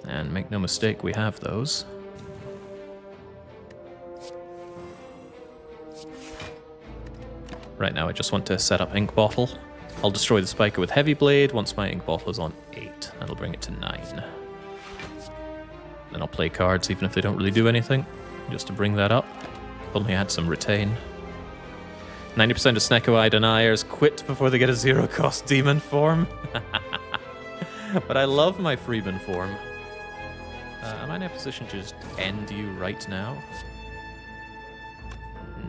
A: And make no mistake, we have those. Right now I just want to set up Ink Bottle. I'll destroy the Spiker with Heavy Blade once my Ink Bottle is on 8. That'll bring it to 9. Then I'll play cards even if they don't really do anything, just to bring that up. Only had some Retain. 90% of Snecko-Eye Deniers quit before they get a 0-cost demon form. But I love my Freeman form. Am I in a position to just end you right now?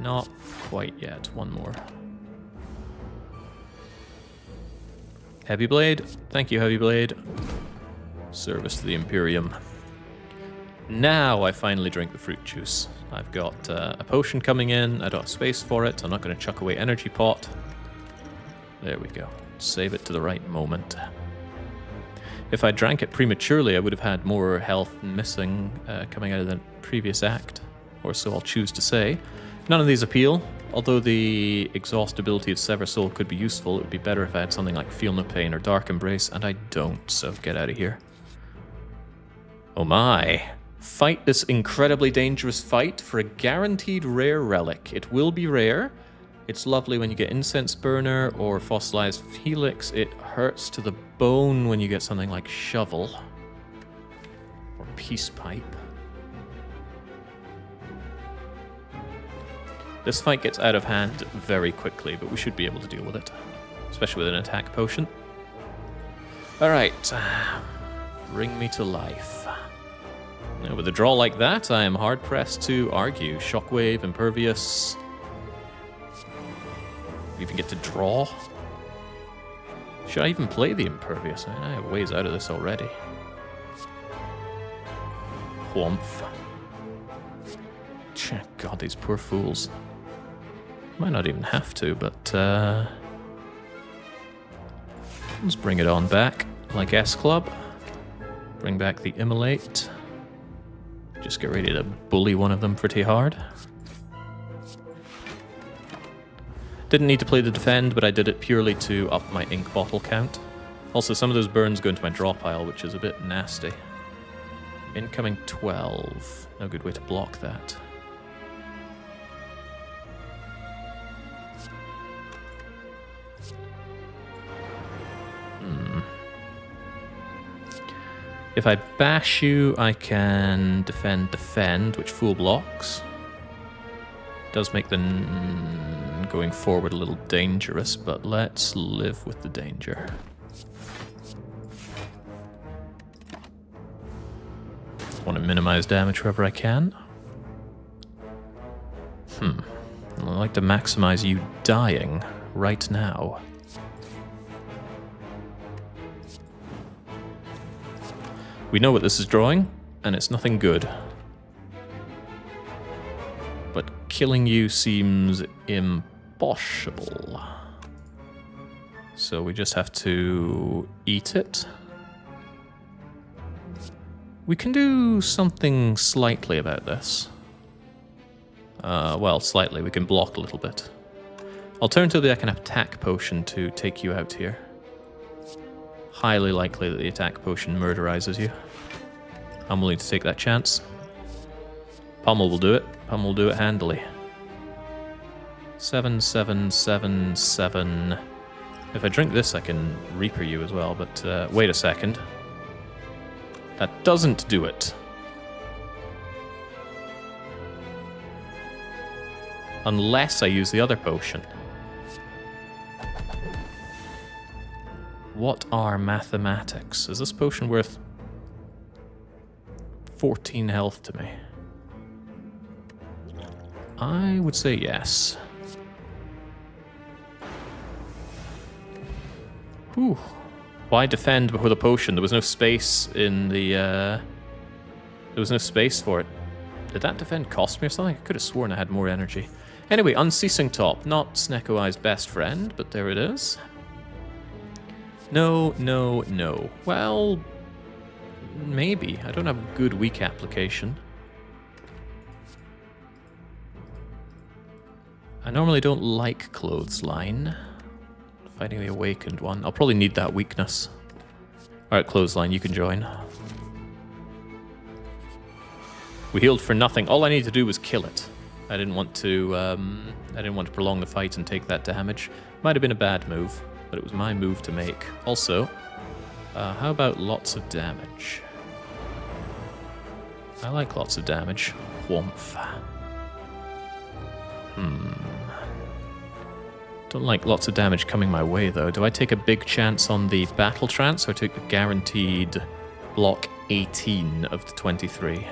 A: Not quite yet. One more. Heavy Blade. Thank you, Heavy Blade. Service to the Imperium. Now I finally drink the fruit juice. I've got a potion coming in. I don't have space for it. I'm not going to chuck away Energy Pot. There we go. Save it to the right moment. If I drank it prematurely, I would have had more health missing coming out of the previous act. Or so I'll choose to say. None of these appeal. Although the exhaust ability of Sever Soul could be useful, it would be better if I had something like Feel No Pain or Dark Embrace, and I don't, so get out of here. Oh my. Fight this incredibly dangerous fight for a guaranteed rare relic. It will be rare. It's lovely when you get Incense Burner or Fossilized Helix. It hurts to the bone when you get something like Shovel or Peace Pipe. This fight gets out of hand very quickly, but we should be able to deal with it, especially with an attack potion. Alright, bring me to life. Now, with a draw like that, I am hard-pressed to argue. Shockwave, Impervious. We even get to draw. Should I even play the Impervious? I have ways out of this already. Whomph. God, these poor fools. Might not even have to, but let's bring it on back, like S-Club. Bring back the Immolate. Just get ready to bully one of them pretty hard. Didn't need to play the Defend, but I did it purely to up my Ink Bottle count. Also, some of those burns go into my draw pile, which is a bit nasty. Incoming 12. No good way to block that. If I bash you, I can defend, which full blocks. Does make the going forward a little dangerous, but let's live with the danger. Want to minimize damage wherever I can. I'd like to maximize you dying right now. We know what this is drawing, and it's nothing good. But killing you seems impossible. So we just have to eat it. We can do something slightly about this. Well, slightly. We can block a little bit. Alternatively, I can have attack potion to take you out here. Highly likely that the attack potion murderizes you. I'm willing to take that chance. Pummel will do it. Pummel will do it handily. 7, 7, 7, 7. If I drink this, I can Reaper you as well, but wait a second. That doesn't do it. Unless I use the other potion. What are mathematics? Is this potion worth 14 health to me? I would say yes. Whew. Why defend before the potion? There was no space in the... There was no space for it. Did that defend cost me or something? I could have sworn I had more energy. Anyway, Unceasing Top. Not Sneko Eye's best friend, but there it is. No, no, no. Well, maybe. I don't have a good weak application. I normally don't like Clothesline. Fighting the Awakened one. I'll probably need that weakness. Alright, Clothesline, you can join. We healed for nothing. All I needed to do was kill it. I didn't want to prolong the fight and take that damage. Might have been a bad move, but it was my move to make. Also, how about lots of damage? I like lots of damage. Whomph. Don't like lots of damage coming my way, though. Do I take a big chance on the Battle Trance, or take the guaranteed block 18 of the 23?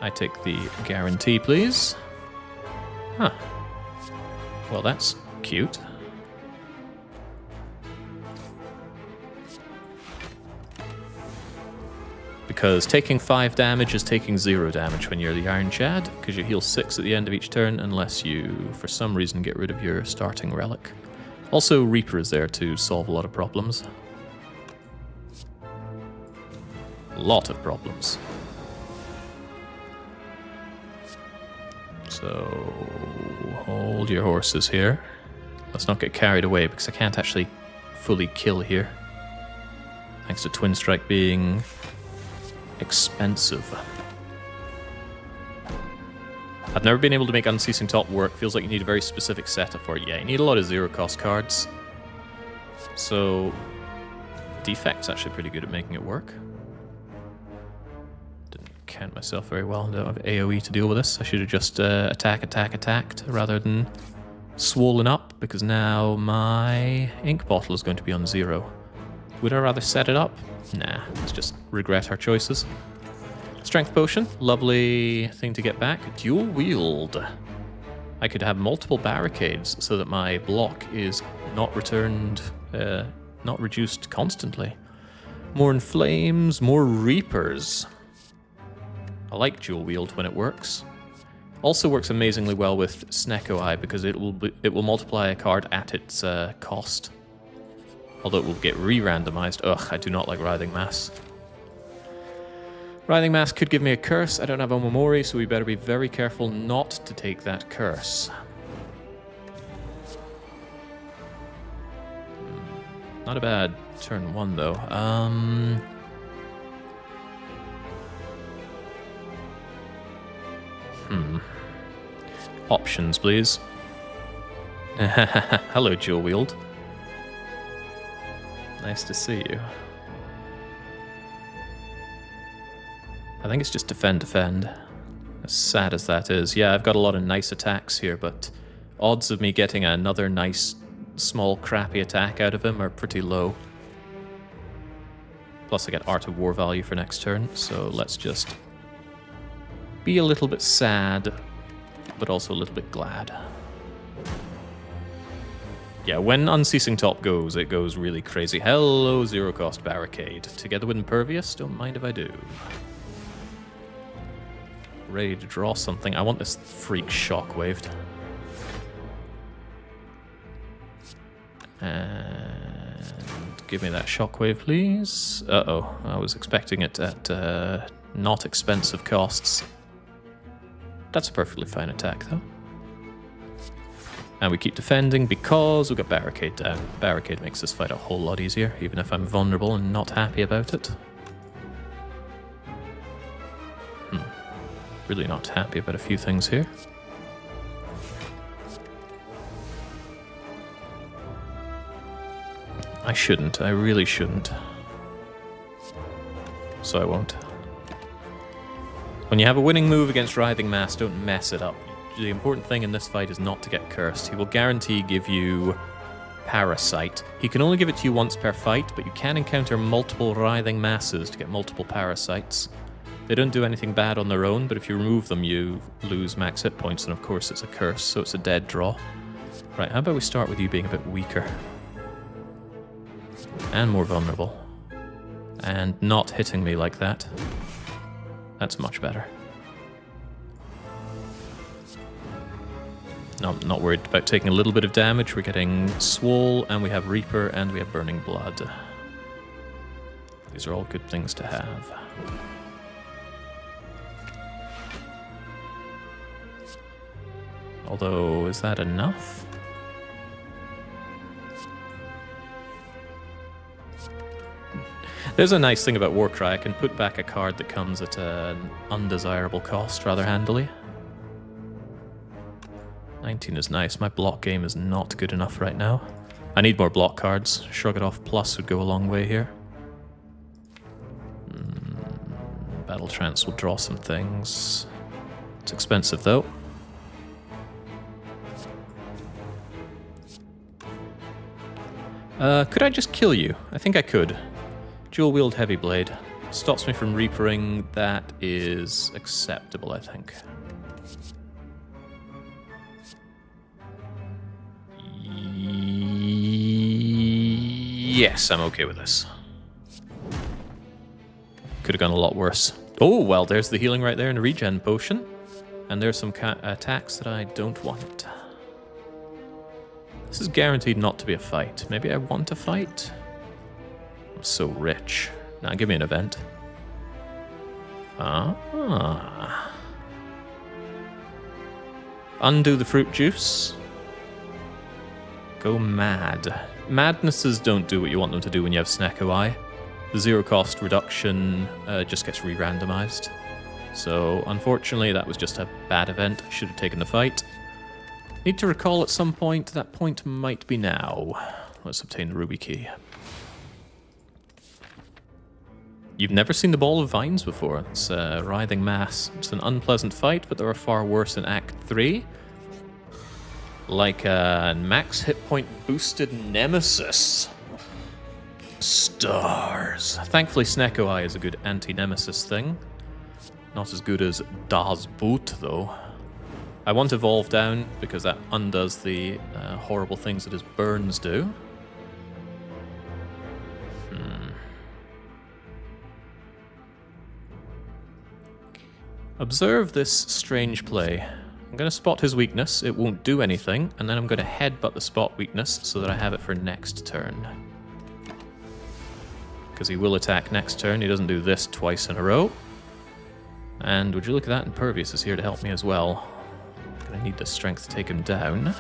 A: I take the guarantee, please. Huh. Well, that's cute. Because taking 5 damage is taking 0 damage when you're the Ironclad, because you heal 6 at the end of each turn unless you, for some reason, get rid of your starting relic. Also, Reaper is there to solve a lot of problems. A lot of problems. So, hold your horses here. Let's not get carried away, because I can't actually fully kill here. Thanks to Twin Strike being expensive. I've never been able to make Unceasing Top work. Feels like you need a very specific setup for it. Yeah, you need a lot of zero-cost cards. So, Defect's actually pretty good at making it work. Count myself very well. I don't have AoE to deal with this. I should have just attacked rather than swollen up, because now my ink bottle is going to be on 0. Would I rather set it up? Nah, let's just regret our choices. Strength Potion, lovely thing to get back. Dual Wield. I could have multiple barricades so that my block is not returned, not reduced constantly. More in Flames, more Reapers. I like Dual Wield when it works. Also works amazingly well with Sneko Eye because it will multiply a card at its cost. Although it will get re-randomized. Ugh, I do not like Writhing Mass. Writhing Mass could give me a curse. I don't have Omamori, so we better be very careful not to take that curse. Not a bad turn 1, though. Options, please. Hello, Dual Wield. Nice to see you. I think it's just defend, defend. As sad as that is. Yeah, I've got a lot of nice attacks here, but odds of me getting another nice, small, crappy attack out of him are pretty low. Plus I get Art of War value for next turn, so let's just be a little bit sad, but also a little bit glad. Yeah, when Unceasing Top goes, it goes really crazy. Hello, Zero Cost Barricade. Together with Impervious, don't mind if I do. Ready to draw something. I want this freak shockwaved. And give me that shockwave, please. Uh-oh, I was expecting it at not expensive costs. That's a perfectly fine attack, though. And we keep defending because we've got Barricade down. Barricade makes this fight a whole lot easier, even if I'm vulnerable and not happy about it. Really not happy about a few things here. I shouldn't. I really shouldn't. So I won't. When you have a winning move against Writhing Mass, don't mess it up. The important thing in this fight is not to get cursed. He will guarantee give you Parasite. He can only give it to you once per fight, but you can encounter multiple Writhing Masses to get multiple Parasites. They don't do anything bad on their own, but if you remove them, you lose max hit points, and of course it's a curse, so it's a dead draw. Right, how about we start with you being a bit weaker? And more vulnerable. And not hitting me like that. That's much better. Not worried about taking a little bit of damage. We're getting Swole, and we have Reaper, and we have Burning Blood. These are all good things to have. Although, is that enough? There's a nice thing about Warcry. I can put back a card that comes at an undesirable cost rather handily. 19 is nice. My block game is not good enough right now. I need more block cards. Shrug It Off Plus would go a long way here. Battle Trance will draw some things. It's expensive though. Could I just kill you? I think I could. Dual Wield Heavy Blade. Stops me from Reapering. That is acceptable, I think. Yes, I'm okay with this. Could have gone a lot worse. Oh, well, there's the healing right there and a regen potion. And there's some attacks that I don't want. This is guaranteed not to be a fight. Maybe I want a fight? I'm so rich. Now give me an event. Undo the fruit juice. Go mad. Madnesses don't do what you want them to do when you have Snecko Eye. The zero cost reduction just gets re-randomized. So unfortunately that was just a bad event. I should have taken the fight. Need to recall at some point. That point might be now. Let's obtain the Ruby Key. You've never seen the Ball of Vines before. It's a Writhing Mass. It's an unpleasant fight, but there are far worse in Act 3. Like a max hit point boosted Nemesis. Stars. Thankfully, Snecko Eye is a good anti-Nemesis thing. Not as good as Das Boot, though. I want Evolve down because that undoes the horrible things that his burns do. Observe this strange play. I'm going to spot his weakness. It won't do anything, and then I'm going to headbutt the spot weakness so that I have it for next turn. Because he will attack next turn. He doesn't do this twice in a row. And would you look at that? Impervious is here to help me as well. I'm going to need the strength to take him down.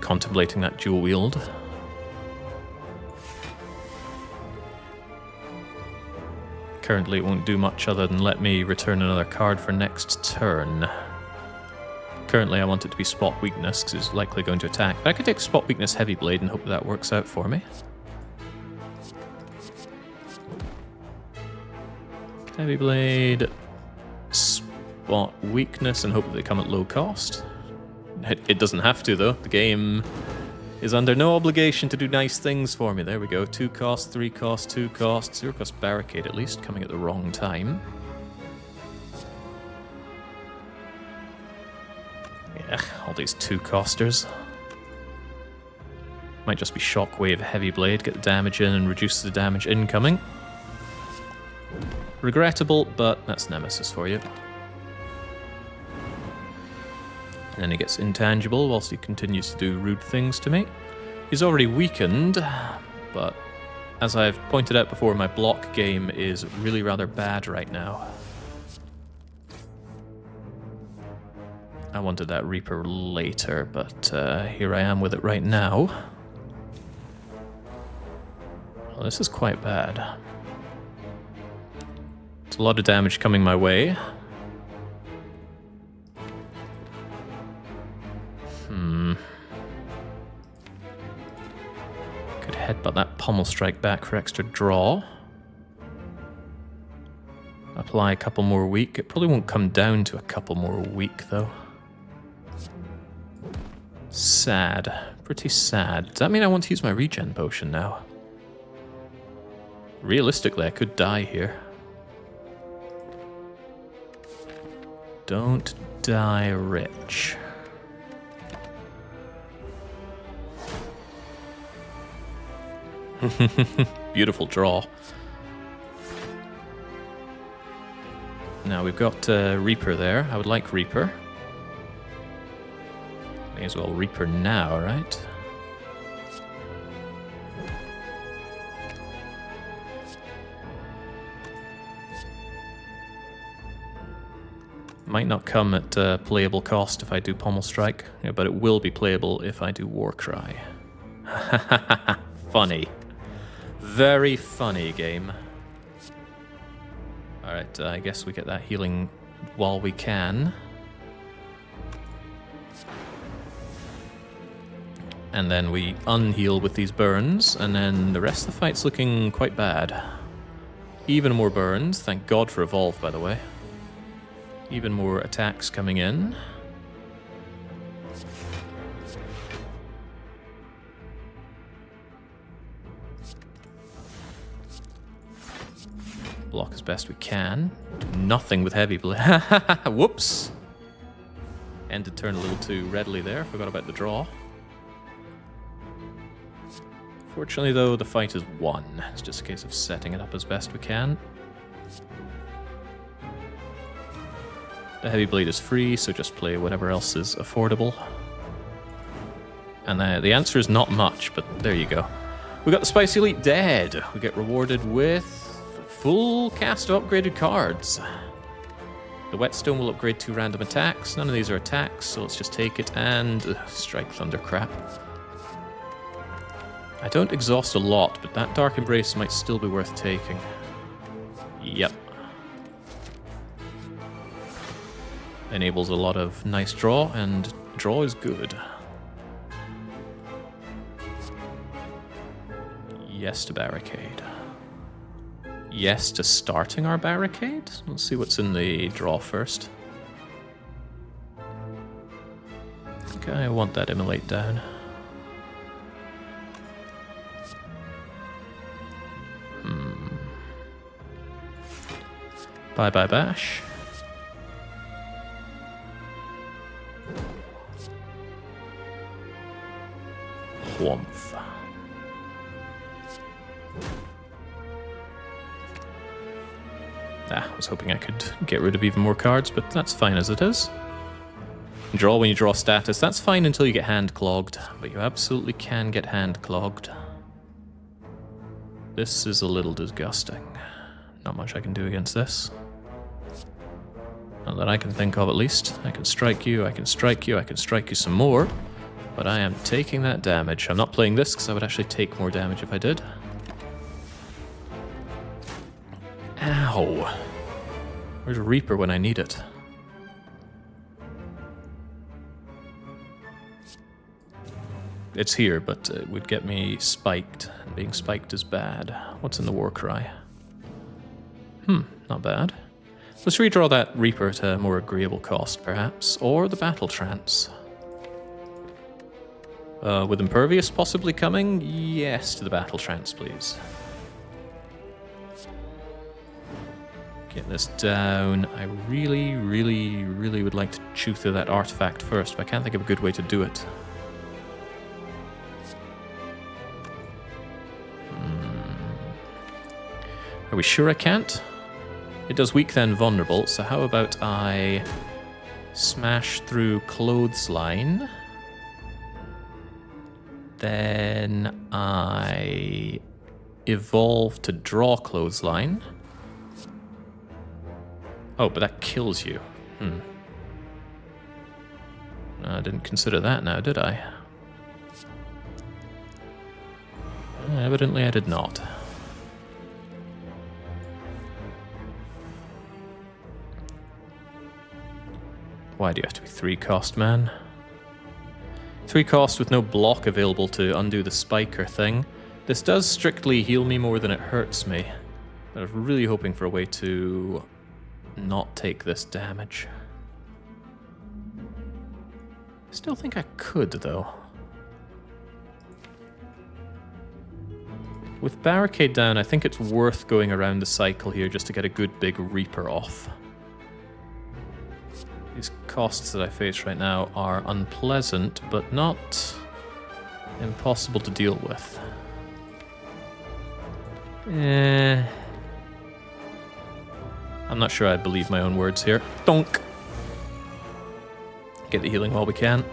A: Contemplating that dual wield. Currently it won't do much other than let me return another card for next turn. Currently I want it to be spot weakness because it's likely going to attack. But I could take spot weakness heavy blade and hope that works out for me. Heavy blade, spot weakness, and hope that they come at low cost. It doesn't have to though. The game is under no obligation to do nice things for me. There we go. 2 cost, 3 cost, 2 cost, 0 cost barricade at least, coming at the wrong time. Yeah, all these 2-costers. Might just be shockwave heavy blade, get the damage in and reduce the damage incoming. Regrettable, but that's Nemesis for you. And then he gets intangible whilst he continues to do rude things to me. He's already weakened, but as I've pointed out before, my block game is really rather bad right now. I wanted that Reaper later, but here I am with it right now. Well, this is quite bad. It's a lot of damage coming my way. Could headbutt that pommel strike back for extra draw. Apply a couple more weak. It probably won't come down to a couple more weak, though. Sad. Pretty sad. Does that mean I want to use my regen potion now? Realistically, I could die here. Don't die rich. Beautiful draw. Now we've got Reaper there. I would like Reaper. May as well Reaper now, right? Might not come at playable cost if I do Pommel Strike, yeah, but it will be playable if I do Warcry. Funny. Very funny game. Alright, I guess we get that healing while we can. And then we unheal with these burns, and then the rest of the fight's looking quite bad. Even more burns, thank God for Evolve, by the way. Even more attacks coming in. Block as best we can. Do nothing with heavy blade. Whoops! Ended turn a little too readily there. Forgot about the draw. Fortunately, though, the fight is won. It's just a case of setting it up as best we can. The heavy blade is free, so just play whatever else is affordable. And the answer is not much, but there you go. We got the Spicy Elite dead. We get rewarded with full cast of upgraded cards. The Whetstone will upgrade 2 random attacks. None of these are attacks, so let's just take it and strike Thunder crap. I don't exhaust a lot, but that Dark Embrace might still be worth taking. Yep. Enables a lot of nice draw, and draw is good. Yes to barricade. Yes to starting our barricade? Let's see what's in the draw first. Okay, I want that Immolate down. Bye-bye bash. Whomph. I was hoping I could get rid of even more cards, but that's fine as it is. Draw when you draw status. That's fine until you get hand clogged, but you absolutely can get hand clogged. This is a little disgusting. Not much I can do against this. Not that I can think of, at least. I can strike you, I can strike you, I can strike you some more. But I am taking that damage. I'm not playing this because I would actually take more damage if I did. Ow. Where's Reaper when I need it? It's here, but it would get me spiked. And being spiked is bad. What's in the war cry? Not bad. Let's redraw that Reaper to a more agreeable cost, perhaps. Or the Battle Trance. With Impervious possibly coming? Yes, to the Battle Trance, please. Get this down. I really, really, really would like to chew through that artifact first, but I can't think of a good way to do it. Are we sure I can't? It does weak then vulnerable, so how about I smash through Clothesline, then I evolve to draw Clothesline. Oh, but that kills you. I didn't consider that now, did I? Evidently I did not. Why do you have to be 3 cost, man? 3 cost with no block available to undo the spiker thing. This does strictly heal me more than it hurts me. But I'm really hoping for a way to not take this damage. I still think I could, though. With Barricade down, I think it's worth going around the cycle here just to get a good big Reaper off. These costs that I face right now are unpleasant, but not impossible to deal with. I'm not sure I believe my own words here. Donk! Get the healing while we can.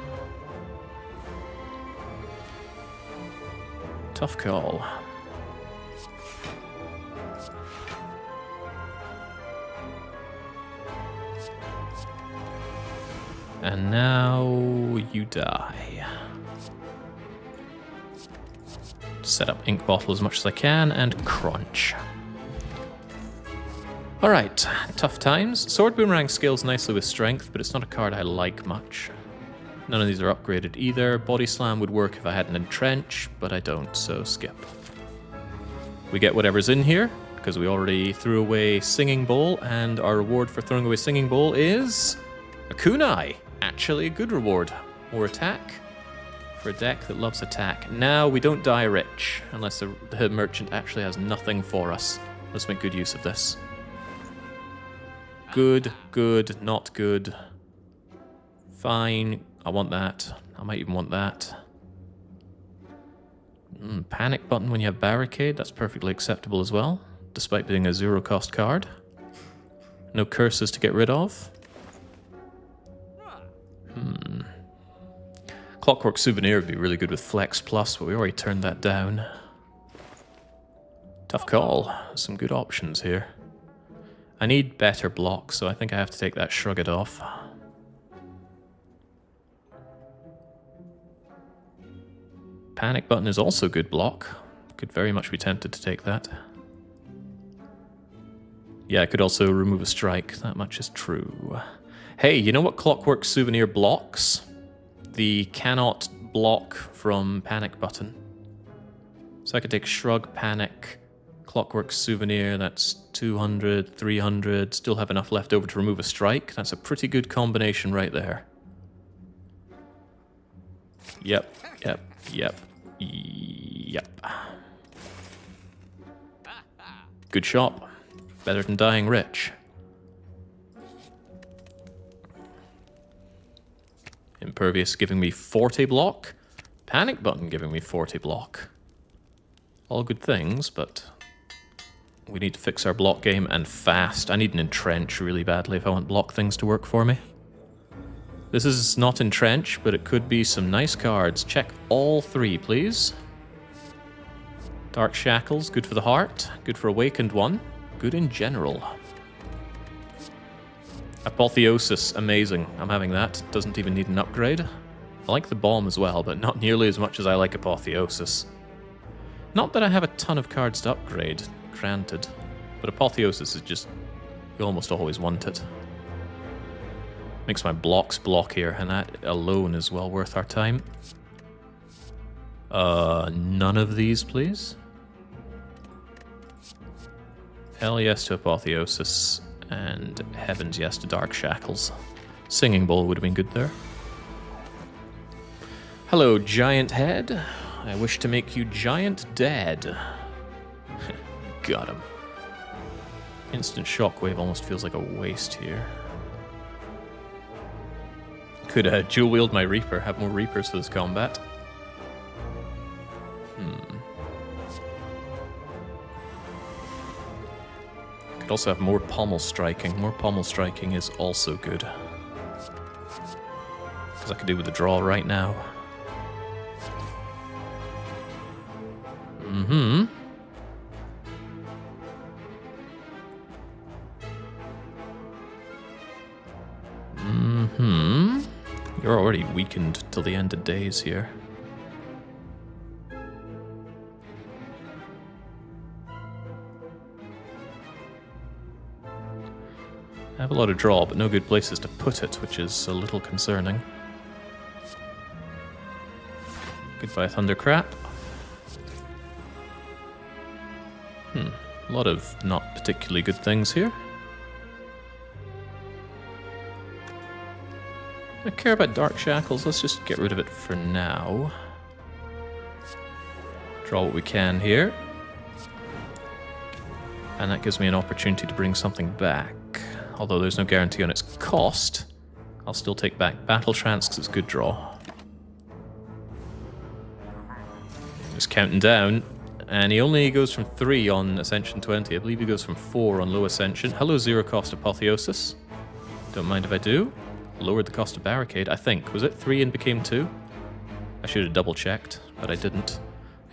A: Tough call. And now you die. Set up ink bottle as much as I can and crunch. Alright, tough times. Sword Boomerang scales nicely with strength, but it's not a card I like much. None of these are upgraded either. Body Slam would work if I had an Entrench, but I don't, so skip. We get whatever's in here, because we already threw away Singing Bowl, and our reward for throwing away Singing Bowl is a kunai. Actually a good reward. More attack for a deck that loves attack. Now we don't die rich, unless the merchant actually has nothing for us. Let's make good use of this. Good, good, not good. Fine, I want that. I might even want that. Panic button when you have Barricade, that's perfectly acceptable as well, despite being a 0-cost card. No curses to get rid of. Clockwork Souvenir would be really good with Flex Plus, but we already turned that down. Tough call. Some good options here. I need better blocks, so I think I have to take that Shrug It Off. Panic Button is also good block. Could very much be tempted to take that. Yeah, I could also remove a strike. That much is true. Hey, you know what Clockwork Souvenir blocks? The cannot block from Panic Button. So I could take Shrug, Panic, Clockwork Souvenir, that's 200, 300, still have enough left over to remove a strike. That's a pretty good combination right there. Yep, yep, yep, yep. Good shop. Better than dying rich. Impervious giving me 40 block. Panic Button giving me 40 block. All good things, but we need to fix our block game, and fast. I need an Entrench really badly if I want block things to work for me. This is not Entrench, but it could be some nice cards. Check all 3, please. Dark Shackles, good for the heart. Good for Awakened One. Good in general. Apotheosis, amazing. I'm having that. Doesn't even need an upgrade. I like the bomb as well, but not nearly as much as I like Apotheosis. Not that I have a ton of cards to upgrade, granted, but Apotheosis is just... you almost always want it. Makes my blocks block here, and that alone is well worth our time. None of these, please. Hell yes to Apotheosis, and heavens yes to Dark Shackles. Singing Bowl would have been good there. Hello, Giant Head. I wish to make you giant dead. Got him. Instant Shockwave almost feels like a waste here. Could dual wield my Reaper, have more Reapers for this combat. Could also have more pommel striking. More pommel striking is also good. Because I could do with the draw right now. You're already weakened till the end of days here. I have a lot of draw, but no good places to put it, which is a little concerning. Goodbye, Thundercrap. A lot of not particularly good things here. I care about Dark Shackles, let's just get rid of it for now. Draw what we can here. And that gives me an opportunity to bring something back. Although there's no guarantee on its cost, I'll still take back Battle Trance because it's good draw. Just counting down, and he only goes from 3 on Ascension 20. I believe he goes from 4 on low Ascension. Hello, zero cost Apotheosis. Don't mind if I do. Lowered the cost of Barricade, I think. Was it 3 and became 2? I should have double checked, but I didn't.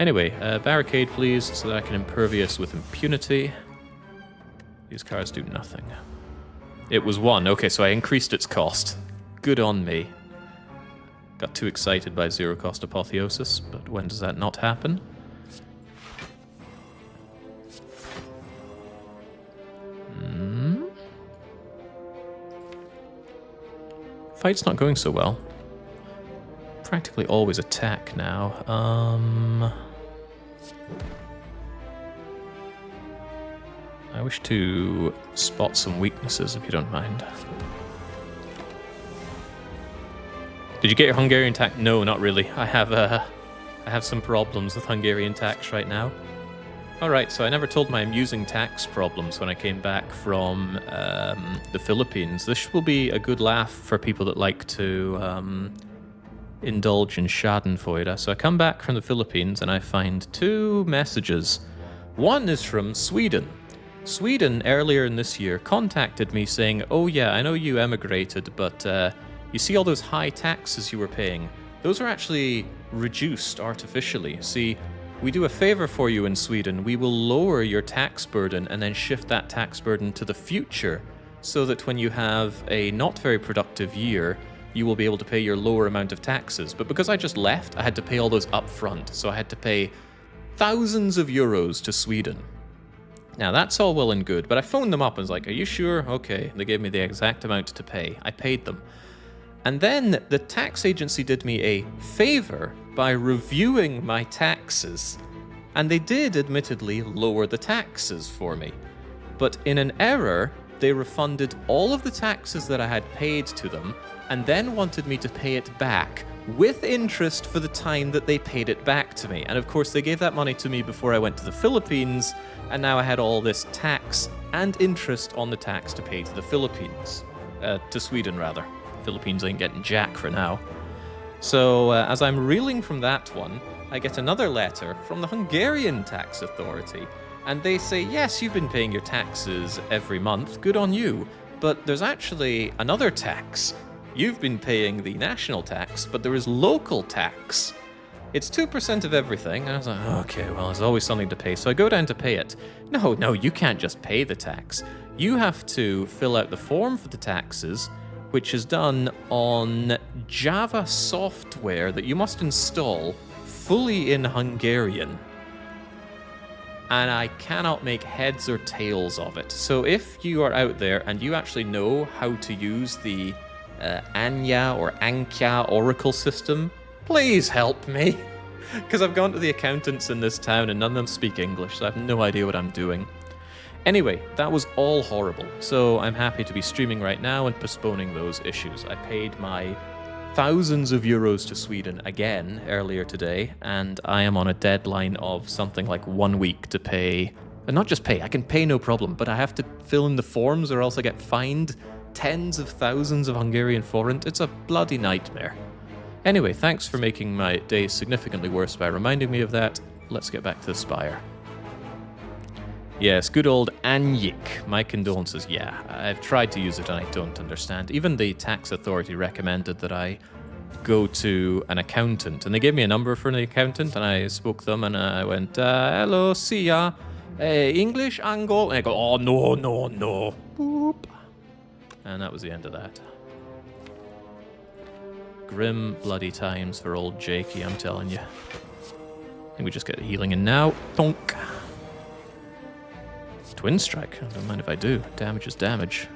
A: Anyway, Barricade please, so that I can Impervious with impunity. These cards do nothing. It was 1. Okay, so I increased its cost. Good on me. Got too excited by zero cost Apotheosis, but when does that not happen? Fight's not going so well. Practically always attack now. I wish to spot some weaknesses, if you don't mind. Did you get your Hungarian tax? No, not really. I have some problems with Hungarian tax right now. Alright, so I never told my I'm using tax problems when I came back from the Philippines. This will be a good laugh for people that like to indulge in schadenfreude. So I come back from the Philippines and I find 2 messages. One is from Sweden. Sweden, earlier in this year, contacted me saying, oh yeah, I know you emigrated, but you see all those high taxes you were paying? Those are actually reduced artificially. See, we do a favor for you in Sweden. We will lower your tax burden and then shift that tax burden to the future so that when you have a not very productive year, you will be able to pay your lower amount of taxes. But because I just left, I had to pay all those up front. So I had to pay thousands of euros to Sweden. Now, that's all well and good, but I phoned them up and was like, are you sure? Okay. They gave me the exact amount to pay. I paid them. And then the tax agency did me a favor by reviewing my taxes. And they did, admittedly, lower the taxes for me. But in an error, they refunded all of the taxes that I had paid to them and then wanted me to pay it back with interest for the time that they paid it back to me. And of course, they gave that money to me before I went to the Philippines, and now I had all this tax and interest on the tax to pay to the Philippines. To Sweden, rather. Philippines ain't getting jack for now. So, as I'm reeling from that one, I get another letter from the Hungarian tax authority, and they say, yes, you've been paying your taxes every month, good on you, but there's actually another tax. You've been paying the national tax, but there is local tax. It's 2% of everything. And I was like, okay, well, there's always something to pay. So I go down to pay it. No, you can't just pay the tax. You have to fill out the form for the taxes, which is done on Java software that you must install fully in Hungarian. And I cannot make heads or tails of it. So if you are out there and you actually know how to use the Anya or Ankia Oracle system, please help me. Because I've gone to the accountants in this town and none of them speak English, so I have no idea what I'm doing. Anyway, that was all horrible, so I'm happy to be streaming right now and postponing those issues. I paid my thousands of euros to Sweden again earlier today, and I am on a deadline of something like 1 week to pay. And not just pay, I can pay no problem, but I have to fill in the forms or else I get fined tens of thousands of Hungarian forint. It's a bloody nightmare. Anyway, thanks for making my day significantly worse by reminding me of that. Let's get back to the Spire. Yes, good old Anyik. My condolences. Yeah, I've tried to use it and I don't understand. Even the tax authority recommended that I go to an accountant. And they gave me a number for an accountant and I spoke to them and I went, hello, see ya. English, Angol? And I go, oh, no, no, no. Boop. And that was the end of that. Grim bloody times for old Jakey, I'm telling you. I think we just get healing in now. Tonk. Twin strike. I don't mind if I do. Damage is damage.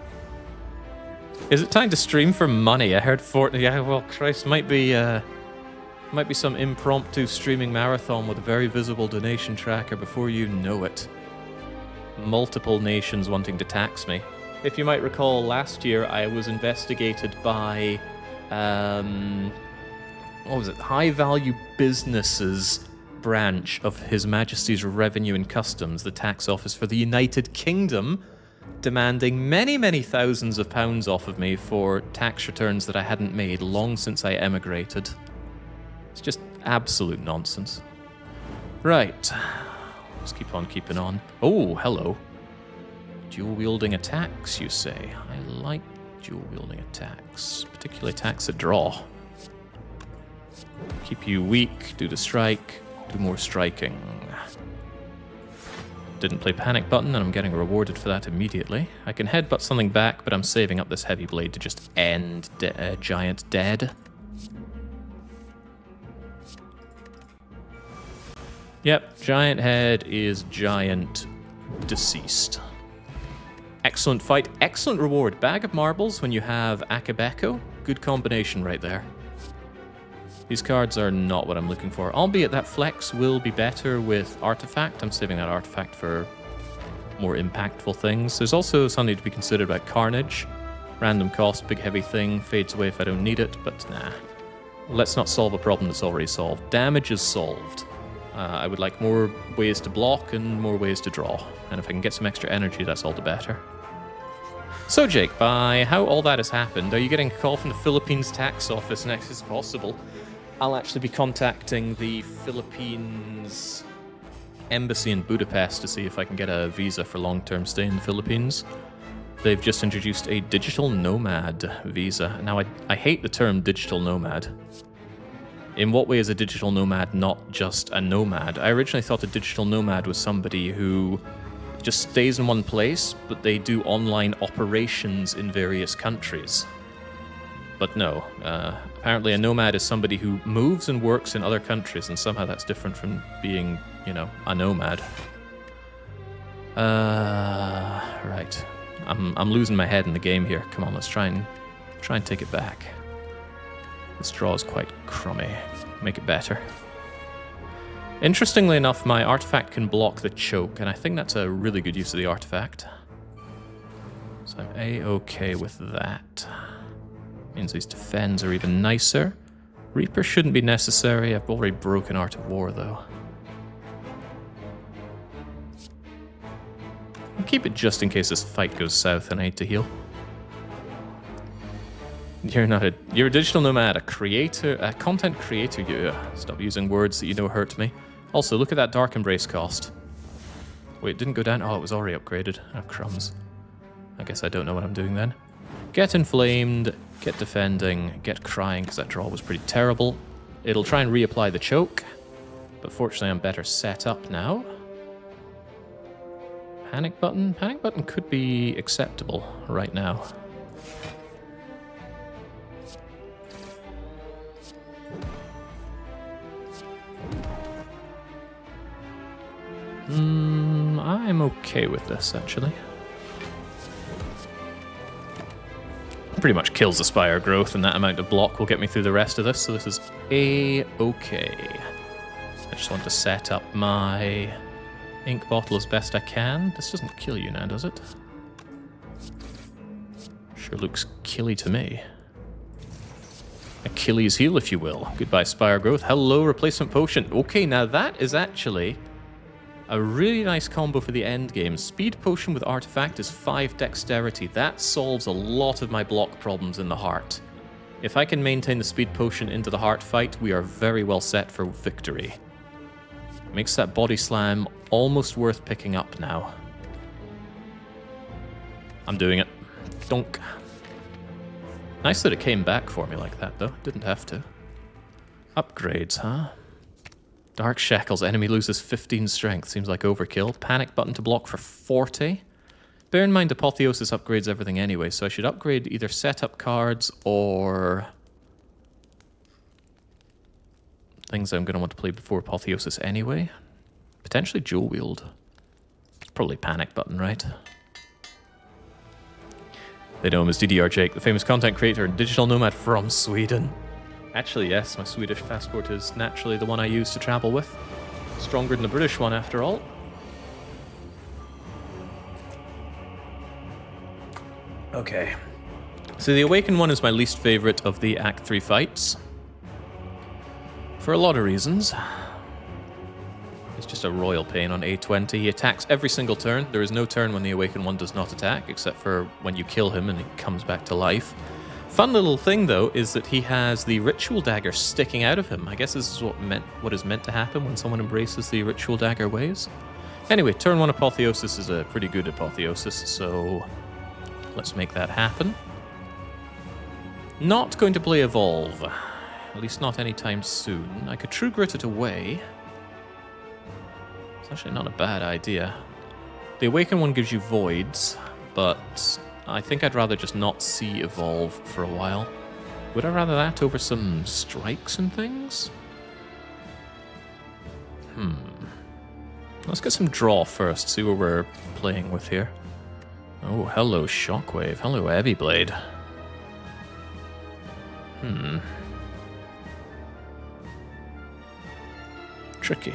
A: Is it time to stream for money? I heard Fortnite. Yeah, well, Christ, might be some impromptu streaming marathon with a very visible donation tracker before you know it. Multiple nations wanting to tax me. If you might recall, last year I was investigated by, what was it? High Value Businesses branch of His Majesty's Revenue and Customs, the tax office for the United Kingdom, demanding many, many thousands of pounds off of me for tax returns that I hadn't made long since I emigrated. It's just absolute nonsense. Right. Let's keep on keeping on. Oh, hello. Dual-wielding attacks, you say? I like dual-wielding attacks, particularly attacks that draw. Keep you weak, do the strike, do more striking. Didn't play panic button, and I'm getting rewarded for that immediately. I can headbutt something back, but I'm saving up this heavy blade to just end giant dead. Yep, giant head is giant deceased. Excellent fight, excellent reward. Bag of marbles when you have Akabeko. Good combination right there. These cards are not what I'm looking for, albeit that flex will be better with artifact. I'm saving that artifact for more impactful things. There's also something to be considered about carnage. Random cost, big heavy thing, fades away if I don't need it, but nah. Let's not solve a problem that's already solved. Damage is solved. I would like more ways to block and more ways to draw. And if I can get some extra energy, that's all the better. So Jake, by how all that has happened, are you getting a call from the Philippines tax office next as possible? I'll actually be contacting the Philippines embassy in Budapest to see if I can get a visa for long-term stay in the Philippines. They've just introduced a digital nomad visa. Now, I hate the term digital nomad. In what way is a digital nomad not just a nomad? I originally thought a digital nomad was somebody who just stays in one place, but they do online operations in various countries. But no, apparently a nomad is somebody who moves and works in other countries, and somehow that's different from being, you know, a nomad. Right. I'm losing my head in the game here. Come on, let's try and take it back. This draw is quite crummy. Make it better. Interestingly enough, my artifact can block the choke, and I think that's a really good use of the artifact. So I'm A-okay with that. Means these defends are even nicer. Reaper shouldn't be necessary. I've already broken Art of War, though. I'll keep it just in case this fight goes south and I need to heal. You're a digital nomad, a content creator. Stop using words that you know hurt me. Also, look at that Dark Embrace cost. Wait, it didn't go down? Oh, it was already upgraded. Oh, crumbs. I guess I don't know what I'm doing then. Get inflamed, get defending, get crying, because that draw was pretty terrible. It'll try and reapply the choke, but fortunately I'm better set up now. Panic button? Panic button could be acceptable right now. I'm okay with this, actually. Pretty much kills the Spire growth, and that amount of block will get me through the rest of this, so this is A-okay. I just want to set up my ink bottle as best I can. This doesn't kill you now, does it? Sure looks killy to me. Achilles heel, if you will. Goodbye, Spire growth. Hello, replacement potion. Okay, now that is actually a really nice combo for the end game. Speed potion with artifact is 5 dexterity. That solves a lot of my block problems in the heart. If I can maintain the speed potion into the heart fight, we are very well set for victory. Makes that body slam almost worth picking up now. I'm doing it. Donk. Nice that it came back for me like that, though. Didn't have to. Upgrades, huh? Dark Shackles. Enemy loses 15 strength. Seems like overkill. Panic button to block for 40. Bear in mind, Apotheosis upgrades everything anyway, so I should upgrade either setup cards or things I'm going to want to play before Apotheosis anyway. Potentially Dual Wield. It's probably Panic button, right? They know him as DDR Jake, the famous content creator and digital nomad from Sweden. Actually, yes, my Swedish passport is naturally the one I use to travel with. Stronger than the British one, after all. Okay. So the Awakened one is my least favorite of the Act 3 fights. For a lot of reasons. It's just a royal pain on A20. He attacks every single turn. There is no turn when the Awakened one does not attack, except for when you kill him and he comes back to life. Fun little thing, though, is that he has the Ritual Dagger sticking out of him. I guess this is what is meant to happen when someone embraces the Ritual Dagger ways. Anyway, turn 1 Apotheosis is a pretty good Apotheosis, so let's make that happen. Not going to play Evolve. At least not anytime soon. I could True Grit it away. It's actually not a bad idea. The Awakened one gives you Voids, but I think I'd rather just not see Evolve for a while. Would I rather that over some strikes and things? Let's get some draw first, see what we're playing with here. Oh, hello Shockwave. Hello Heavy Blade. Tricky.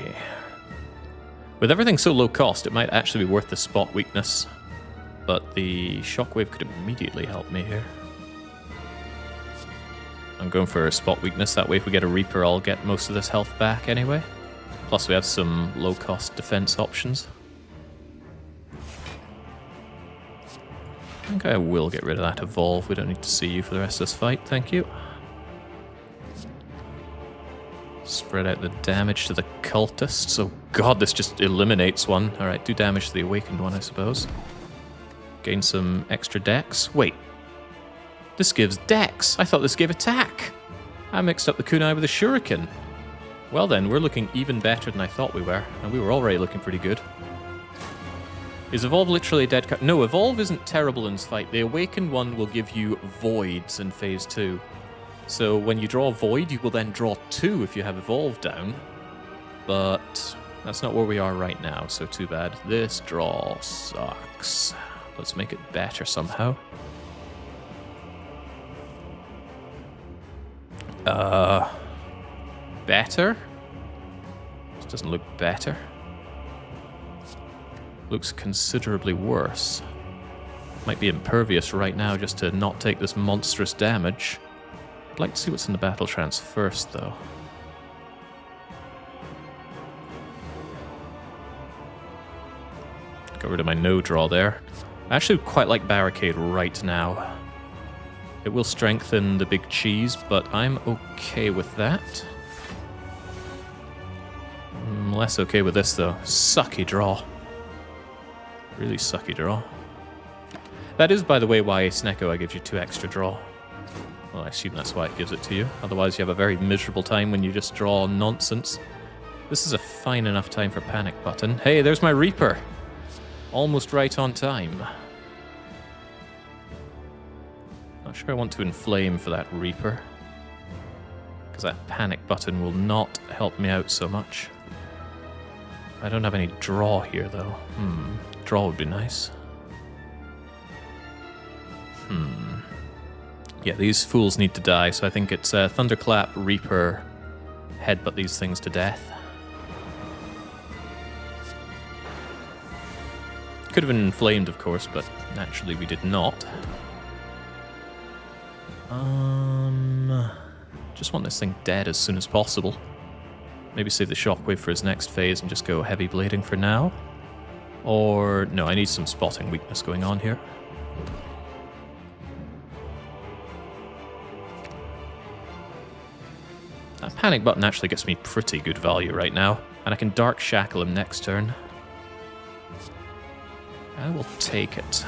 A: With everything so low cost, it might actually be worth the spot weakness. But the Shockwave could immediately help me here. I'm going for a spot weakness, that way if we get a Reaper I'll get most of this health back anyway. Plus we have some low cost defense options. I think I will get rid of that Evolve, we don't need to see you for the rest of this fight, thank you. Spread out the damage to the cultists. Oh god, this just eliminates one. Alright, do damage to the Awakened one, I suppose. Gain some extra dex. Wait. This gives dex. I thought this gave attack. I mixed up the kunai with the shuriken. Well then, we're looking even better than I thought we were. And we were already looking pretty good. Is Evolve literally a dead card? No, Evolve isn't terrible in this fight. The Awakened one will give you Voids in Phase 2. So when you draw a Void, you will then draw 2 if you have Evolve down. But that's not where we are right now, so too bad. This draw sucks. Let's make it better somehow. Better? This doesn't look better. Looks considerably worse. Might be impervious right now just to not take this monstrous damage. I'd like to see what's in the battle trance first, though. Got rid of my no draw there. I actually quite like Barricade right now. It will strengthen the big cheese, but I'm okay with that. Less okay with this, though. Sucky draw. Really sucky draw. That is, by the way, why Snecko gives you 2 extra draw. Well, I assume that's why it gives it to you. Otherwise, you have a very miserable time when you just draw nonsense. This is a fine enough time for Panic Button. Hey, there's my Reaper. Almost right on time. Not sure I want to inflame for that Reaper. Because that Panic Button will not help me out so much. I don't have any draw here, though. Draw would be nice. Yeah, these fools need to die, so I think it's Thunderclap, Reaper, headbutt these things to death. Could have been inflamed, of course, but naturally we did not. Just want this thing dead as soon as possible. Maybe save the shockwave for his next phase and just go heavy blading for now. Or, no, I need some spotting weakness going on here. That panic button actually gets me pretty good value right now. And I can Dark Shackle him next turn. I will take it.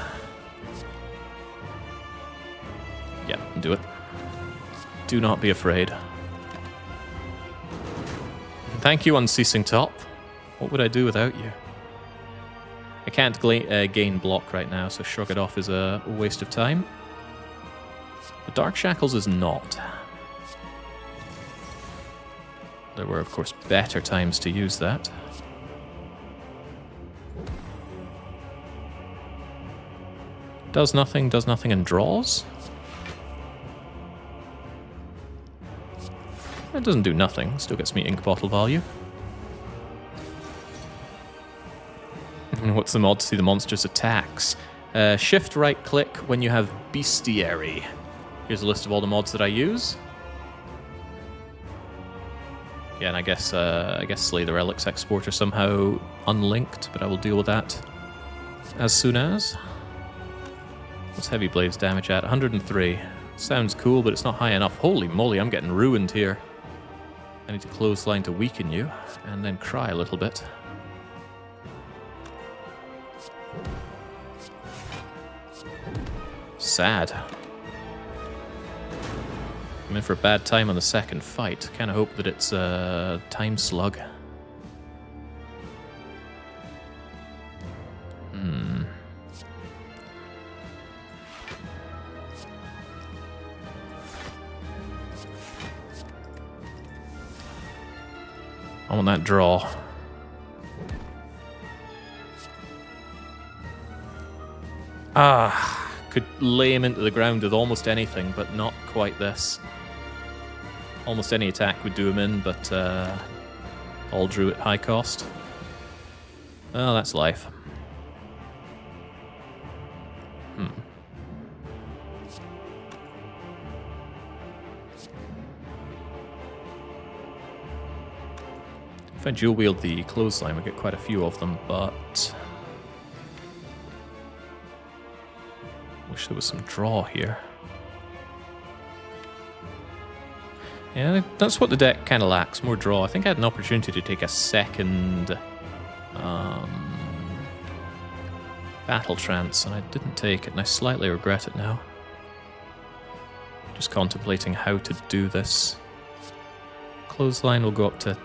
A: Yeah, do it. Do not be afraid. Thank you, Unceasing Top. What would I do without you? I can't gain block right now, so Shrug It Off is a waste of time. But Dark Shackles is not. There were, of course, better times to use that. Does nothing, and draws? It doesn't do nothing, still gets me ink bottle value. What's the mod to see the monster's attacks? Shift right click when you have Bestiary. Here's a list of all the mods that I use. Yeah, and I guess Slay the Relics Exporter somehow unlinked, but I will deal with that as soon as. What's Heavy Blade's damage at? 103. Sounds cool, but it's not high enough. Holy moly, I'm getting ruined here. I need to clothesline to weaken you, and then cry a little bit. Sad. I'm in for a bad time on the second fight. Kind of hope that it's a time slug. I want that draw. Could lay him into the ground with almost anything, but not quite this. Almost any attack would do him in, but all drew at high cost. Oh, that's life. If I dual wield the clothesline, we get quite a few of them, but wish there was some draw here. Yeah, that's what the deck kind of lacks, more draw. I think I had an opportunity to take a second Battle Trance, and I didn't take it, and I slightly regret it now. Just contemplating how to do this. Clothesline will go up to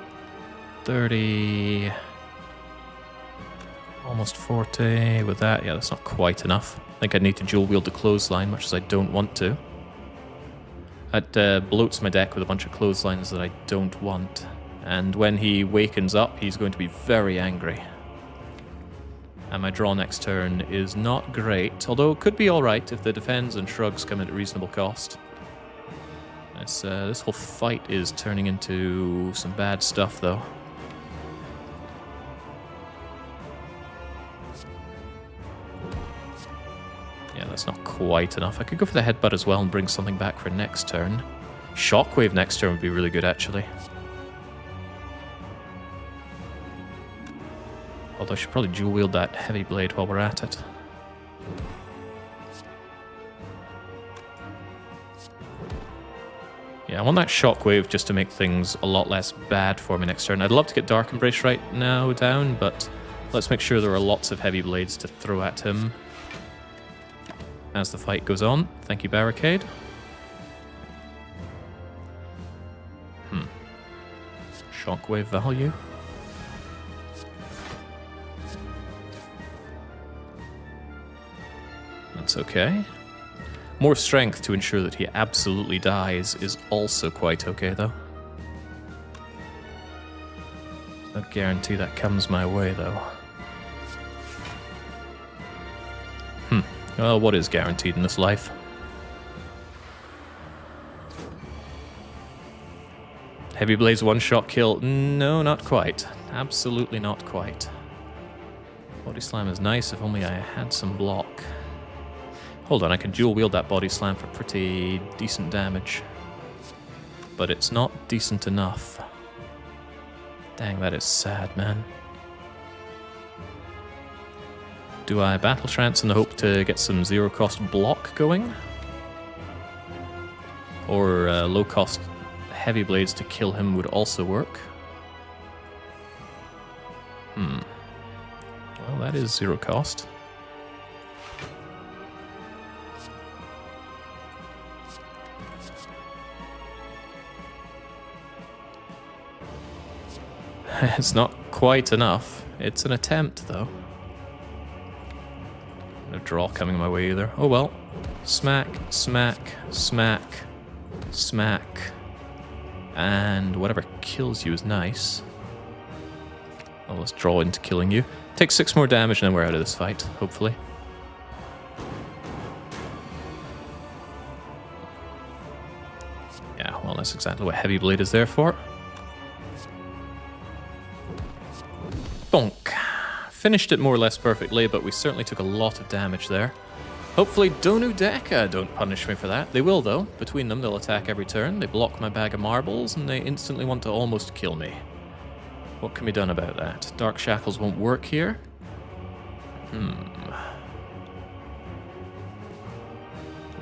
A: 30, almost 40 with that. Yeah, that's not quite enough. I think I need to dual wield the clothesline, much as I don't want to. That bloats my deck with a bunch of clotheslines that I don't want. And when he wakens up, he's going to be very angry. And my draw next turn is not great, although it could be alright if the defends and shrugs come at a reasonable cost. This whole fight is turning into some bad stuff, though. Yeah, that's not quite enough. I could go for the headbutt as well and bring something back for next turn. Shockwave next turn would be really good, actually. Although I should probably dual wield that heavy blade while we're at it. Yeah, I want that shockwave just to make things a lot less bad for me next turn. I'd love to get Dark Embrace right now down, but let's make sure there are lots of heavy blades to throw at him as the fight goes on. Thank you, Barricade. Shockwave value. That's okay. More strength to ensure that he absolutely dies is also quite okay, though. No guarantee that comes my way, though. Well, what is guaranteed in this life? Heavy Blade's one-shot kill? No, not quite. Absolutely not quite. Body slam is nice, if only I had some block. Hold on, I can dual wield that body slam for pretty decent damage. But it's not decent enough. Dang, that is sad, man. Do I battle trance in the hope to get some zero cost block going? Or low cost heavy blades to kill him would also work. Well, that is zero cost. It's not quite enough. It's an attempt, though. No draw coming my way either. Oh well. Smack, smack, smack, smack. And whatever kills you is nice. Well, let's draw into killing you. Take 6 more damage and then we're out of this fight, hopefully. Yeah, well, that's exactly what Heavy Blade is there for. Bonk. Finished it more or less perfectly, but we certainly took a lot of damage there. Hopefully Donu Deka don't punish me for that. They will, though. Between them, they'll attack every turn. They block my bag of marbles, and they instantly want to almost kill me. What can be done about that? Dark Shackles won't work here.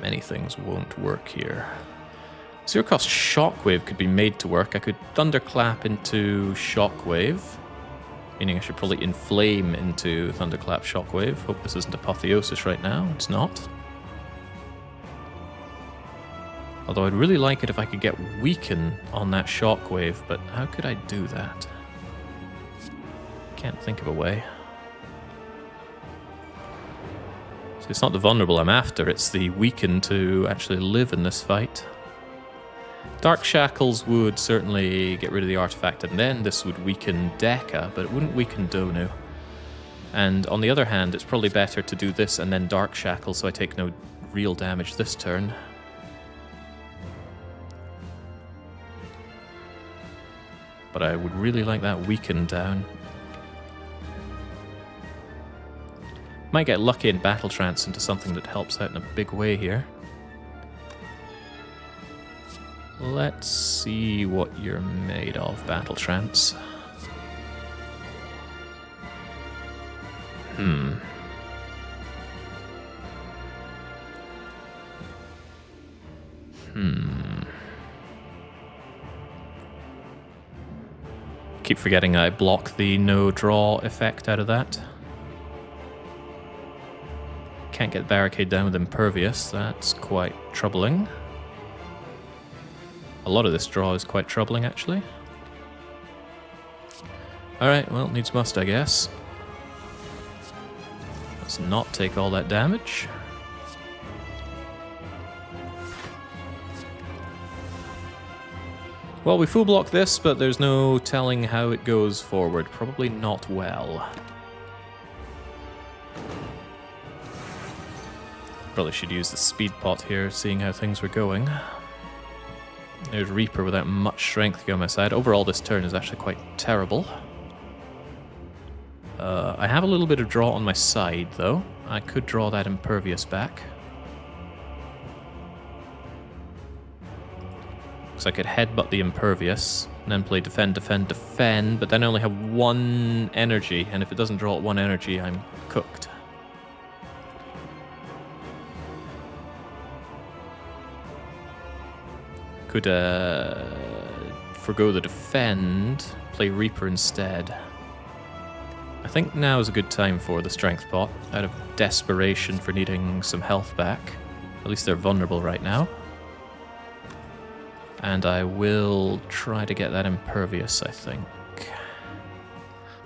A: Many things won't work here. Zero cost Shockwave could be made to work. I could Thunderclap into Shockwave. Meaning I should probably inflame into Thunderclap Shockwave. Hope this isn't Apotheosis right now. It's not. Although I'd really like it if I could get Weaken on that Shockwave, but how could I do that? Can't think of a way. So it's not the vulnerable I'm after, it's the Weaken to actually live in this fight. Dark Shackles would certainly get rid of the artifact, and then this would weaken Deka, but it wouldn't weaken Donu. And on the other hand, it's probably better to do this and then Dark Shackles so I take no real damage this turn. But I would really like that weaken down. Might get lucky and battle trance into something that helps out in a big way here. Let's see what you're made of, battle trance. Keep forgetting I block the no draw effect out of that. Can't get barricade down with Impervious, that's quite troubling. A lot of this draw is quite troubling, actually. Alright, well, needs must, I guess. Let's not take all that damage. Well, we full block this, but there's no telling how it goes forward. Probably not well. Probably should use the speed pot here, seeing how things were going. There's Reaper without much strength to go on my side. Overall, this turn is actually quite terrible. I have a little bit of draw on my side, though. I could draw that Impervious back. Because I could headbutt the Impervious, and then play Defend, Defend, Defend, but then I only have 1 energy, and if it doesn't draw at 1 energy, I'm cooked. Could forgo the Defend, play Reaper instead. I think now is a good time for the Strength Pot, out of desperation for needing some health back. At least they're vulnerable right now. And I will try to get that Impervious, I think.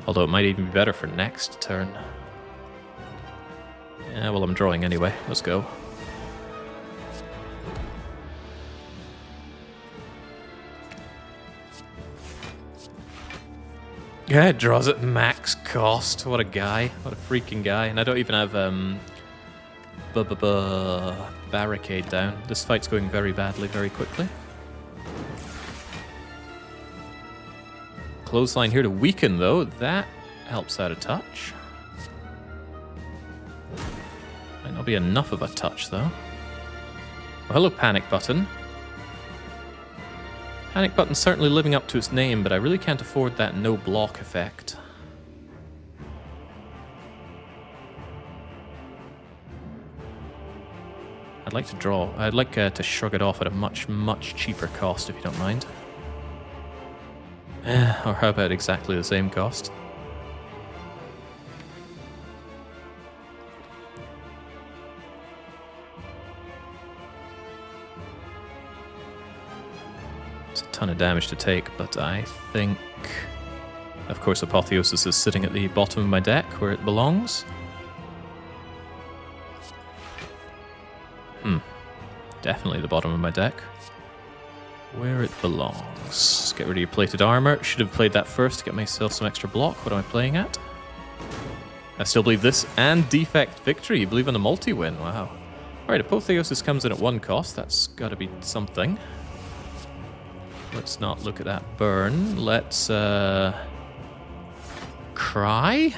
A: Although it might even be better for next turn. Yeah, well, I'm drawing anyway. Let's go. Yeah, it draws at max cost. What a guy. What a freaking guy. And I don't even have barricade down. This fight's going very badly, very quickly. Clothesline here to weaken, though. That helps out a touch. be enough of a touch, though. Well, hello, Panic Button. Panic Button's certainly living up to its name, but I really can't afford that no block effect. I'd like to draw. I'd like to shrug it off at a much, much cheaper cost, if you don't mind. Or how about exactly the same cost? It's a ton of damage to take, but I think... Of course, Apotheosis is sitting at the bottom of my deck, where it belongs. Definitely the bottom of my deck. Where it belongs. Get rid of your plated armor. Should have played that first to get myself some extra block. What am I playing at? I still believe this and Defect Victory. You believe in a multi-win. Wow. Alright, Apotheosis comes in at 1 cost. That's got to be something. Let's not look at that burn. Let's, cry?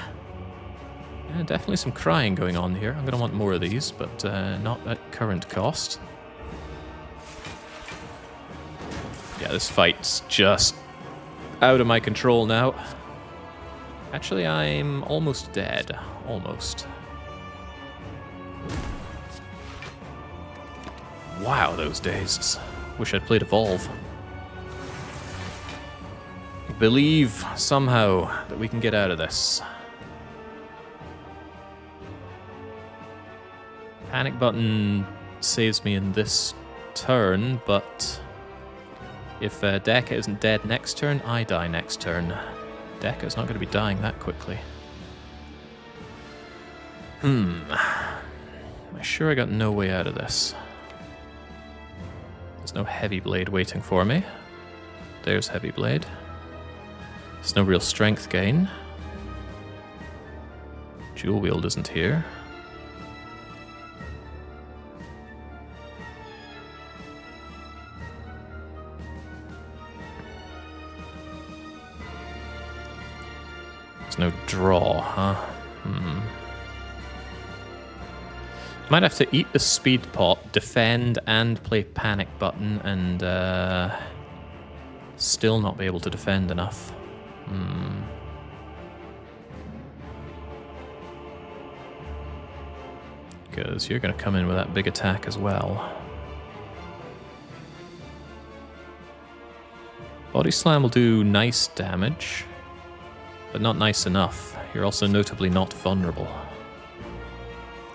A: Yeah, definitely some crying going on here. I'm going to want more of these, but not at current cost. Yeah, this fight's just out of my control now. Actually, I'm almost dead. Almost. Wow, those days. Wish I'd played Evolve. Believe somehow that we can get out of this. Panic Button saves me in this turn, but if Deka isn't dead next turn, I die next turn. Deka's not going to be dying that quickly. Am I sure I got no way out of this? There's no Heavy Blade waiting for me. There's Heavy Blade. There's no real strength gain. Dual Wield isn't here. There's no draw, huh? Might have to eat the speed pot, defend, and play Panic Button, and still not be able to defend enough. Because you're going to come in with that big attack as well. Body Slam will do nice damage, but not nice enough. You're also notably not vulnerable.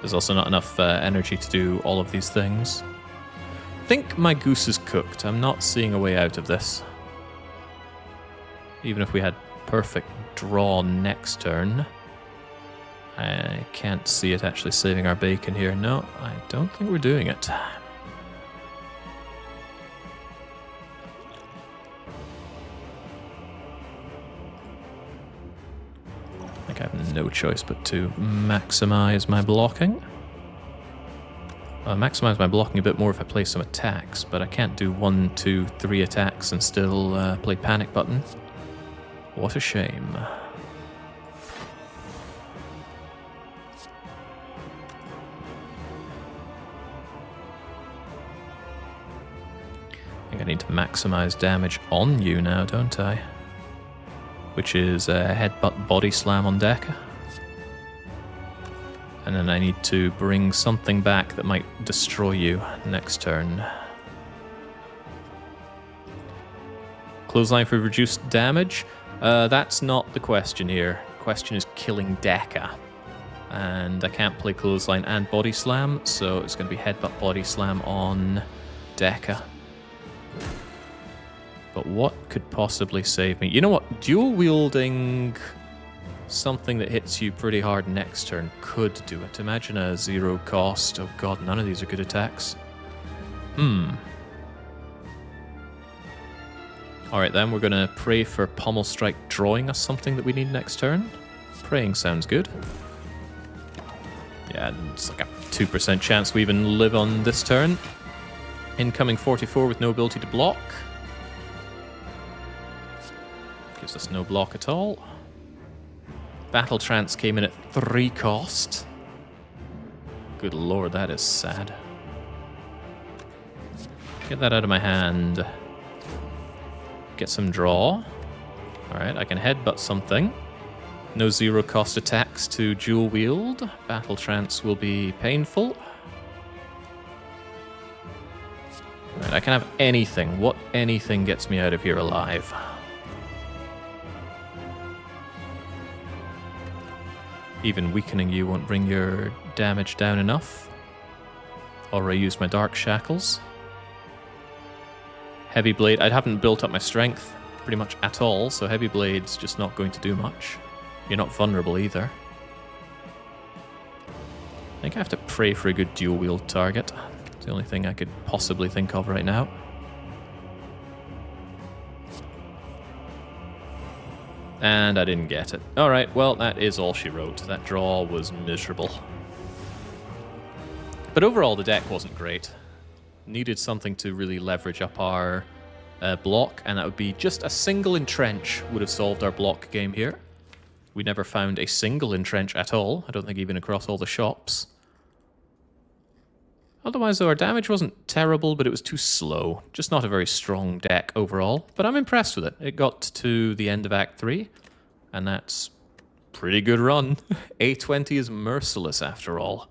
A: There's also not enough energy to do all of these things. I think my goose is cooked. I'm not seeing a way out of this. Even if we had perfect draw next turn, I can't see it actually saving our bacon here. No, I don't think we're doing it. I think I have no choice but to maximize my blocking. I'll maximize my blocking a bit more if I play some attacks, but I can't do 1, 2, 3 attacks and still play Panic Button. What a shame. I think I need to maximize damage on you now, don't I? Which is Headbutt Body Slam on Deka. And then I need to bring something back that might destroy you next turn. Clothesline for reduced damage? That's not the question here. The question is killing Deka. And I can't play Clothesline and Body Slam, so it's going to be Headbutt Body Slam on Deka. But what could possibly save me? You know what? Dual wielding something that hits you pretty hard next turn could do it. Imagine a 0 cost. Oh god, none of these are good attacks. Alright then, we're going to pray for Pommel Strike drawing us something that we need next turn. Praying sounds good. Yeah, it's like a 2% chance we even live on this turn. Incoming 44 with no ability to block. Gives us no block at all. Battle Trance came in at 3 cost. Good lord, that is sad. Get that out of my hand. Get some draw. Alright, I can headbutt something. No zero cost attacks to dual wield. Battle trance will be painful. Right, I can have anything. What anything gets me out of here alive? Even weakening you won't bring your damage down enough. Already used my Dark Shackles. Heavy Blade, I haven't built up my strength pretty much at all, so Heavy Blade's just not going to do much. You're not vulnerable either. I think I have to pray for a good dual wield target. It's the only thing I could possibly think of right now. And I didn't get it. Alright, well, that is all she wrote. That draw was miserable. But overall, the deck wasn't great. Needed something to really leverage up our block, and that would be just a single entrench would have solved our block game here. We never found a single entrench at all. I don't think even across all the shops. Otherwise, though, our damage wasn't terrible, but it was too slow. Just not a very strong deck overall. But I'm impressed with it. It got to the end of Act 3, and that's pretty good run. A20 is merciless after all.